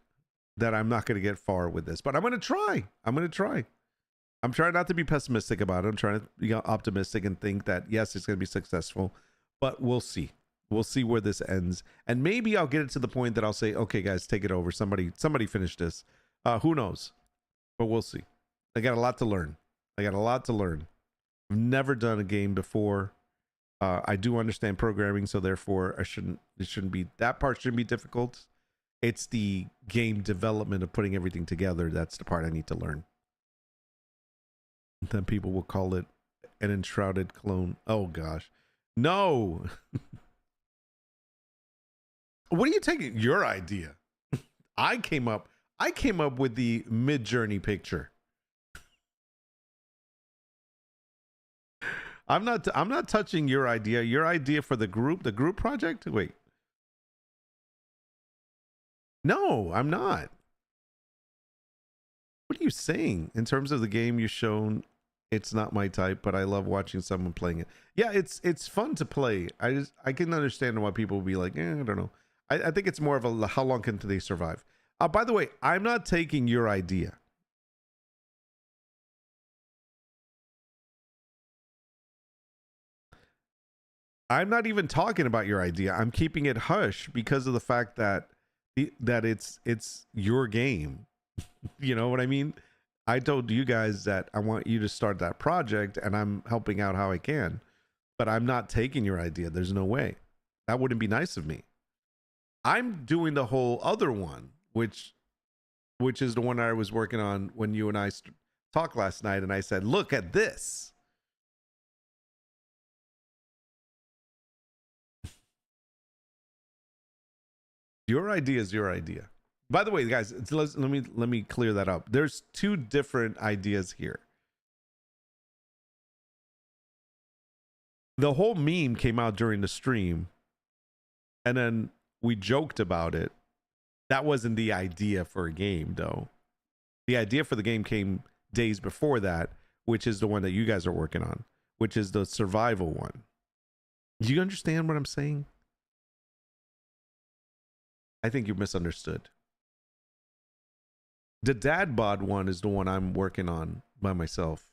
Speaker 1: that I'm not going to get far with this, but I'm going to try. I'm trying not to be pessimistic about it. I'm trying to be optimistic and think that, yes, it's going to be successful, but we'll see. We'll see where this ends. And maybe I'll get it to the point that I'll say, okay, guys, take it over. Somebody finish this. Who knows? But we'll see. I got a lot to learn. I've never done a game before. I do understand programming, so therefore that part shouldn't be difficult. It's the game development of putting everything together. That's the part I need to learn. Then people will call it an enshrouded clone. Oh gosh. No. What are you taking? Your idea. I came up with the Mid-Journey picture. I'm not touching your idea. Your idea for the group project? Wait. No, I'm not. What are you saying? In terms of the game you've shown, it's not my type, but I love watching someone playing it. Yeah, it's fun to play. I can understand why people will be like, I don't know. I think it's more of a how long can they survive? By the way, I'm not taking your idea. I'm not even talking about your idea. I'm keeping it hush because of the fact that it's your game. You know what I mean? I told you guys that I want you to start that project and I'm helping out how I can, but I'm not taking your idea. There's no way. That wouldn't be nice of me. I'm doing the whole other one, which is the one I was working on when you and I talked last night, and I said, look at this. Your idea is your idea. By the way, guys, let me clear that up. There's two different ideas here. The whole meme came out during the stream, and then we joked about it. That wasn't the idea for a game, though. The idea for the game came days before that, which is the one that you guys are working on, which is the survival one. Do you understand what I'm saying? I think you misunderstood. The dad bod one is the one I'm working on by myself.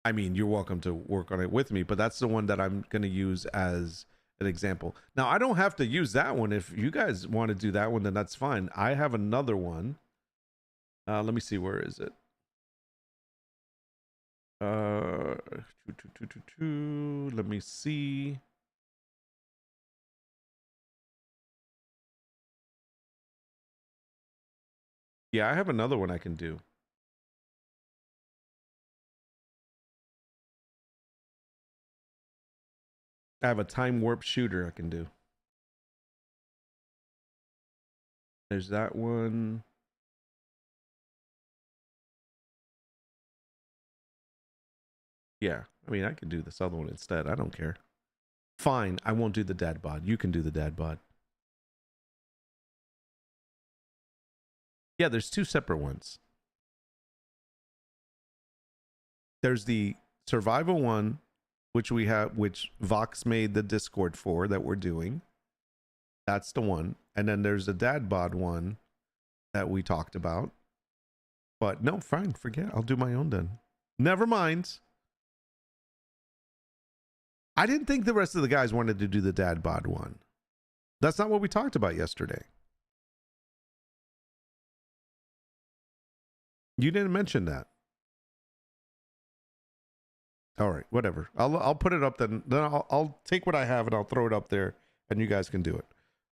Speaker 1: I mean, you're welcome to work on it with me, but that's the one that I'm going to use as an example. Now, I don't have to use that one. If you guys want to do that one, then that's fine. I have another one. Let me see. Where is it? Let me see. Yeah, I have another one I can do. I have a time warp shooter I can do. There's that one. Yeah, I mean, I could do this other one instead. I don't care. Fine, I won't do the dad bod. You can do the dad bod. Yeah, there's two separate ones. There's the survival one, which we have, which Vox made the Discord for that we're doing. That's the one. And then there's the dad bod one that we talked about. But no, fine, forget. I'll do my own then. Never mind. I didn't think the rest of the guys wanted to do the dad bod one. That's not what we talked about yesterday. You didn't mention that. All right, whatever. I'll put it up then. Then I'll take what I have and I'll throw it up there, and you guys can do it.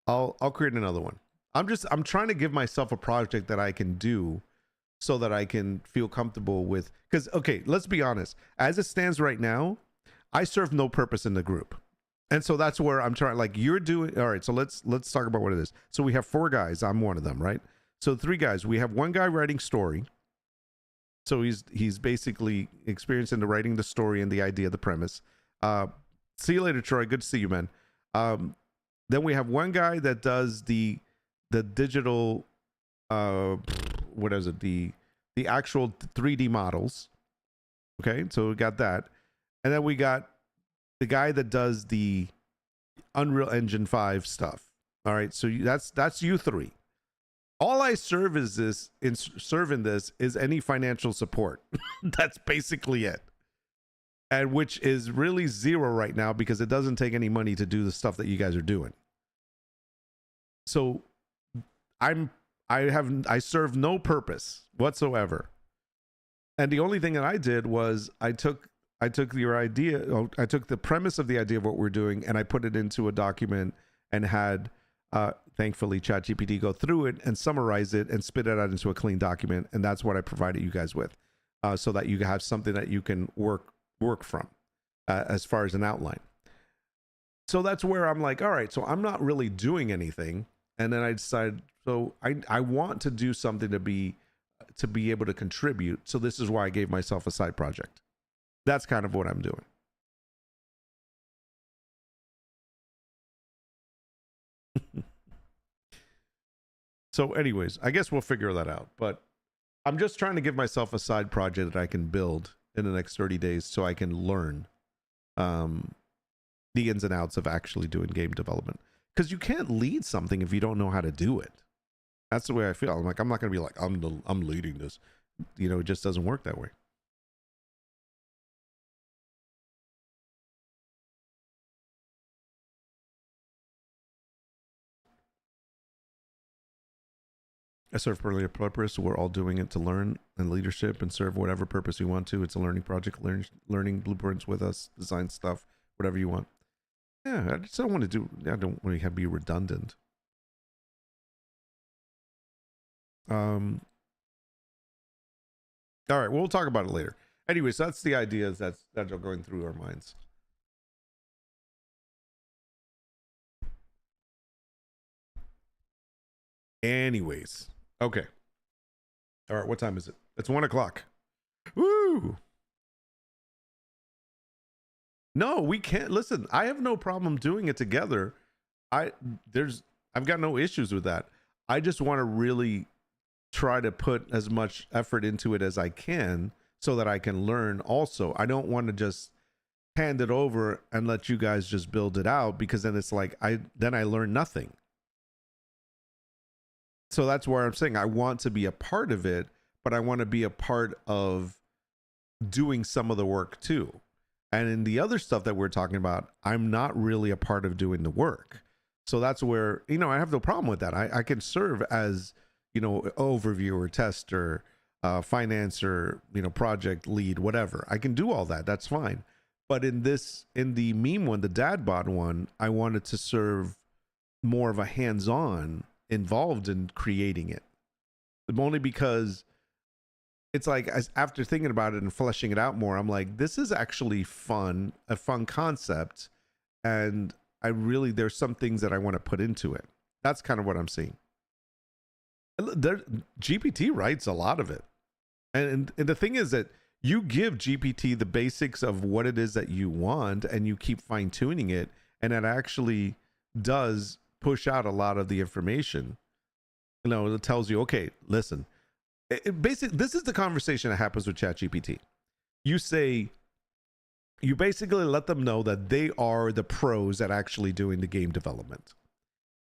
Speaker 1: I'll create another one. I'm trying to give myself a project that I can do, so that I can feel comfortable with. Because okay, let's be honest. As it stands right now, I serve no purpose in the group, and so that's where I'm trying. Like you're doing. All right, so let's talk about what it is. So we have 4 guys. I'm one of them, right? So 3 guys. We have one guy writing story. So he's basically experienced into writing the story and the idea, the premise. See you later, Troy. Good to see you, man. Then we have one guy that does the digital, what is it? The actual 3D models. Okay, so we got that, and then we got the guy that does the Unreal Engine 5 stuff. All right, so that's you 3. All I serve is this is any financial support. That's basically it. And which is really 0 right now because it doesn't take any money to do the stuff that you guys are doing. So I serve no purpose whatsoever. And the only thing that I did was I took your idea, I took the premise of the idea of what we're doing and I put it into a document and had thankfully ChatGPT go through it and summarize it and spit it out into a clean document, and that's what I provided you guys with, so that you have something that you can work from as far as an outline. So that's where I'm like, all right, so I'm not really doing anything, and then I decided, so I want to do something to be able to contribute. So this is why I gave myself a side project. That's kind of what I'm doing. So anyways, I guess we'll figure that out. But I'm just trying to give myself a side project that I can build in the next 30 days so I can learn the ins and outs of actually doing game development. Because you can't lead something if you don't know how to do it. That's the way I feel. I'm like, I'm not going to be like, I'm leading this. You know, it just doesn't work that way. I serve for a purpose. We're all doing it to learn and leadership and serve whatever purpose you want to. It's a learning project, learning blueprints with us, design stuff, whatever you want. Yeah, I just don't want to do, I don't want to be redundant. All right, we'll talk about it later. Anyways, that's the ideas that are going through our minds. Anyways, okay. All right, what time is it? It's 1 o'clock. Woo! No, we can't. Listen, I have no problem doing it together. I've got no issues with that. I just want to really try to put as much effort into it as I can so that I can learn also. I don't want to just hand it over and let you guys just build it out, because then it's like I learn nothing. So that's where I'm saying I want to be a part of it, but I want to be a part of doing some of the work too. And in the other stuff that we're talking about, I'm not really a part of doing the work. So that's where, you know, I have no problem with that. I can serve as, you know, overviewer, tester, financer, you know, project lead, whatever. I can do all that. That's fine. But in the meme one, the dad bod one, I wanted to serve more of a hands-on, involved in creating it. only because it's like after thinking about it and fleshing it out more, I'm like, this is actually fun, a fun concept, and there's some things that I want to put into it. That's kind of what I'm seeing. GPT writes a lot of it, and the thing is that you give GPT the basics of what it is that you want, and you keep fine tuning it, and it actually does push out a lot of the information. It tells you, okay, listen. Basically, this is the conversation that happens with ChatGPT. You basically let them know that they are the pros at actually doing the game development,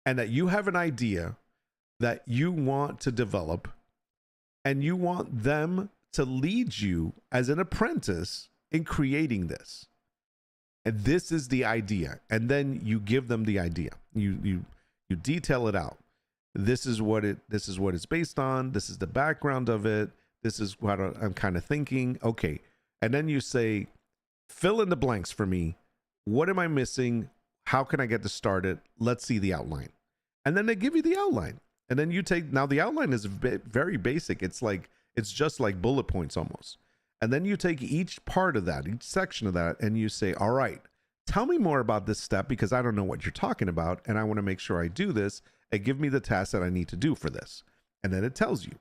Speaker 1: and that you have an idea that you want to develop, and you want them to lead you as an apprentice in creating this. And this is the idea. And then you give them the idea. You detail it out. This is what it's based on. This is the background of it. This is what I'm kind of thinking. Okay. And then you say, fill in the blanks for me. What am I missing? How can I get this started? Let's see the outline. And then they give you the outline. And then now the outline is very basic. It's just like bullet points almost. And then you take each part of that, each section of that, and you say, all right, tell me more about this step, because I don't know what you're talking about, and I want to make sure I do this, and give me the task that I need to do for this. And then it tells you.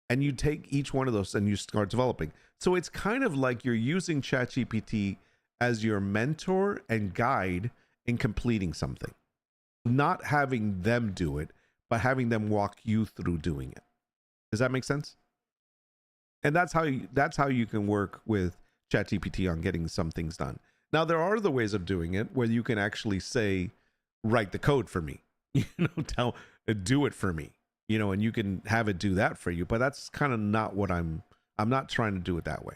Speaker 1: And you take each one of those and you start developing. So it's kind of like you're using ChatGPT as your mentor and guide in completing something. Not having them do it, but having them walk you through doing it. Does that make sense? And that's how you can work with ChatGPT on getting some things done. Now, there are other ways of doing it where you can actually say, write the code for me, do it for me, and you can have it do that for you. But that's kind of not what I'm not trying to do it that way.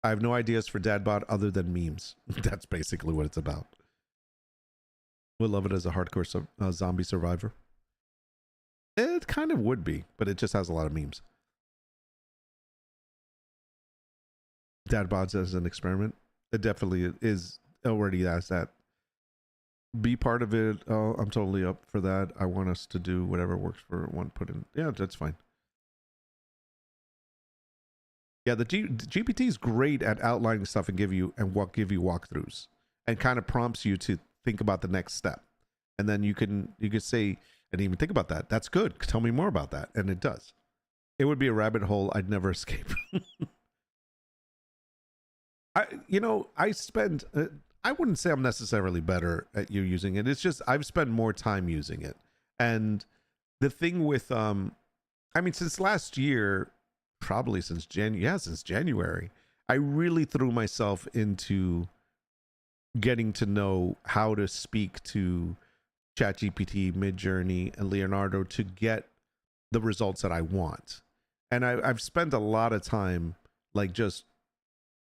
Speaker 1: I have no ideas for Dadbot other than memes. That's basically what it's about. Would love it as a hardcore zombie survivor. It kind of would be, but it just has a lot of memes. Dadbots as an experiment. It definitely is already as that. Be part of it. Oh, I'm totally up for that. I want us to do whatever works for one. Put in. Yeah, that's fine. Yeah, the GPT is great at outlining stuff and give you walkthroughs and kind of prompts you to think about the next step. And then you could say, and even think about that. That's good. Tell me more about that. And it does. It would be a rabbit hole I'd never escape. I wouldn't say I'm necessarily better at you using it. It's just I've spent more time using it. And the thing with since last year, probably since January, I really threw myself into getting to know how to speak to ChatGPT, Midjourney, and Leonardo to get the results that I want. And I've spent a lot of time just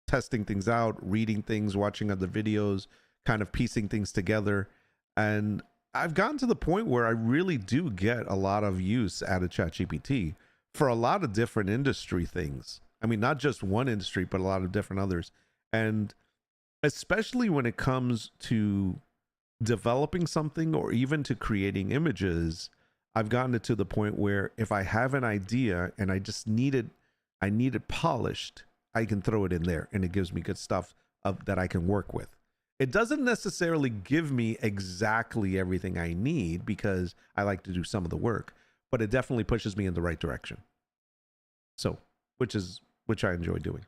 Speaker 1: testing things out, reading things, watching other videos, kind of piecing things together. And I've gotten to the point where I really do get a lot of use out of ChatGPT for a lot of different industry things. I mean, not just one industry, but a lot of different others. And especially when it comes to developing something or even to creating images, I've gotten it to the point where if I have an idea and I need it polished, I can throw it in there and it gives me good stuff that I can work with. It doesn't necessarily give me exactly everything I need because I like to do some of the work, but it definitely pushes me in the right direction. So, which I enjoy doing.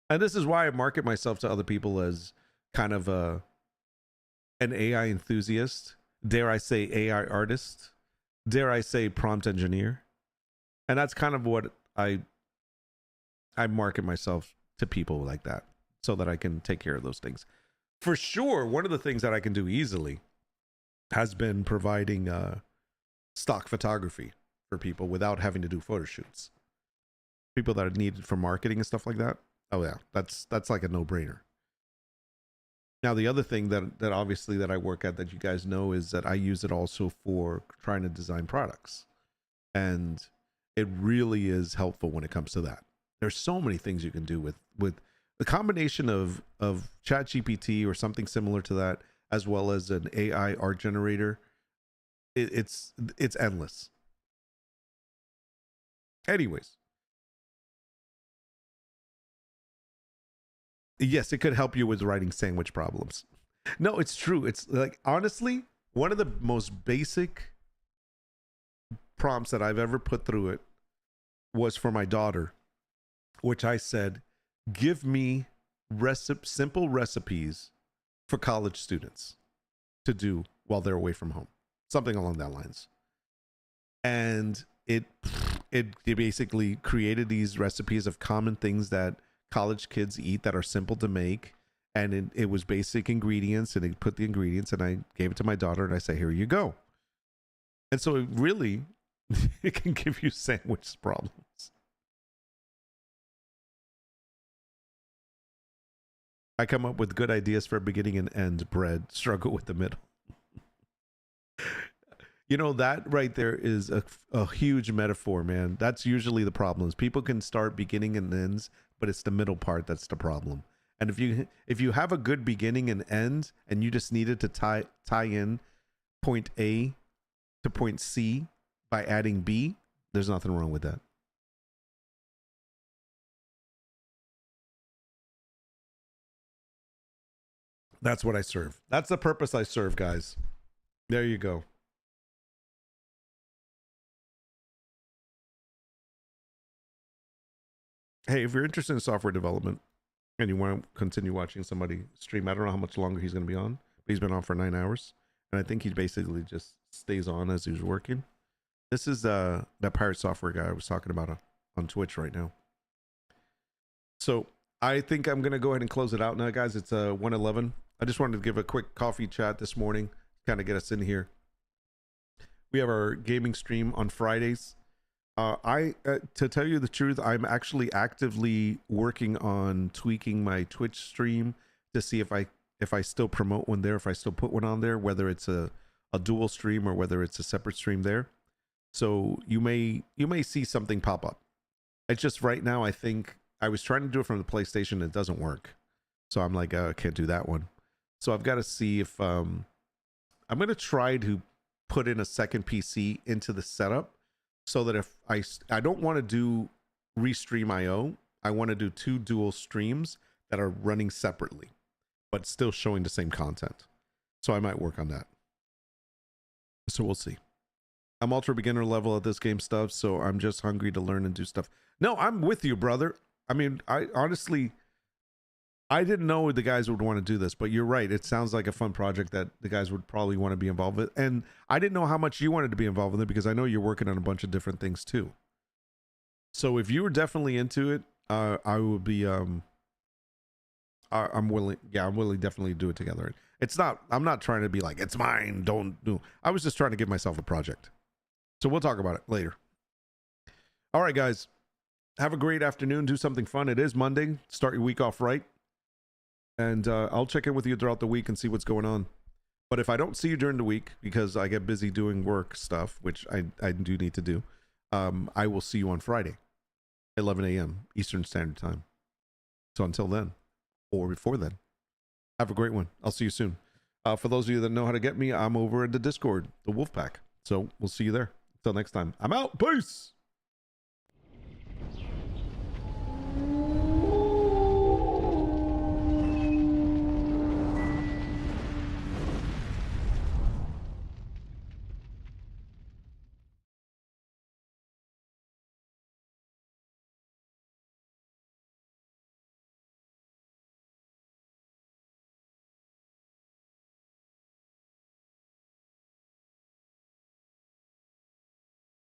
Speaker 1: And this is why I market myself to other people as kind of an AI enthusiast, dare I say AI artist, dare I say prompt engineer. And that's kind of what I market myself to people like that so that I can take care of those things. For sure, one of the things that I can do easily has been providing stock photography for people without having to do photo shoots. People that are needed for marketing and stuff like that. Oh yeah, that's like a no-brainer. Now, the other thing that obviously that I work at that you guys know is that I use it also for trying to design products. And it really is helpful when it comes to that. There's so many things you can do with a combination of ChatGPT or something similar to that, as well as an AI art generator. it's endless. Anyways, yes, it could help you with writing sandwich problems. No, it's true. It's like, honestly, one of the most basic prompts that I've ever put through it was for my daughter, which I said, give me simple recipes for college students to do while they're away from home, something along that lines. And it basically created these recipes of common things that college kids eat that are simple to make, and it was basic ingredients, and it put the ingredients, and I gave it to my daughter, and I say, here you go. And so it really it can give you sandwich problems. I come up with good ideas for beginning and end bread, struggle with the middle. You know, that right there is a huge metaphor, man. That's usually the problem. Is people can start beginning and ends, but it's the middle part that's the problem. And if you have a good beginning and end, and you just needed to tie in point A to point C by adding B, there's nothing wrong with that. That's what I serve. That's the purpose I serve, guys. There you go. Hey, if you're interested in software development and you want to continue watching somebody stream, I don't know how much longer he's going to be on, but he's been on for 9 hours. And I think he basically just stays on as he's working. This is that pirate software guy I was talking about on Twitch right now. So I think I'm going to go ahead and close it out now, guys. It's 1:11. I just wanted to give a quick coffee chat this morning, kind of get us in here. We have our gaming stream on Fridays. To tell you the truth, I'm actually actively working on tweaking my Twitch stream to see if I still promote one there, if I still put one on there, whether it's a dual stream or whether it's a separate stream there. So you may see something pop up. It's just right now, I think I was trying to do it from the PlayStation. It doesn't work. So I'm like, I can't do that one. So I've got to see if I'm going to try to put in a second PC into the setup, so that if I don't want to do Restream IO, I want to do 2 dual streams that are running separately, but still showing the same content. So I might work on that. So we'll see. I'm ultra beginner level at this game stuff, so I'm just hungry to learn and do stuff. No, I'm with you, brother. I mean, I honestly, I didn't know the guys would want to do this, but you're right. It sounds like a fun project that the guys would probably want to be involved with. And I didn't know how much you wanted to be involved with it, because I know you're working on a bunch of different things too. So if you were definitely into it, I would be, I'm willing. Yeah, I'm willing definitely to do it together. I'm not trying to be like, it's mine, don't do. I was just trying to give myself a project. So we'll talk about it later. All right, guys, have a great afternoon. Do something fun. It is Monday. Start your week off right. And I'll check in with you throughout the week and see what's going on. But if I don't see you during the week, because I get busy doing work stuff, which I do need to do, I will see you on Friday, 11 a.m. Eastern Standard Time. So until then, or before then, have a great one. I'll see you soon. For those of you that know how to get me, I'm over at the Discord, the Wolfpack. So we'll see you there. Until next time, I'm out. Peace.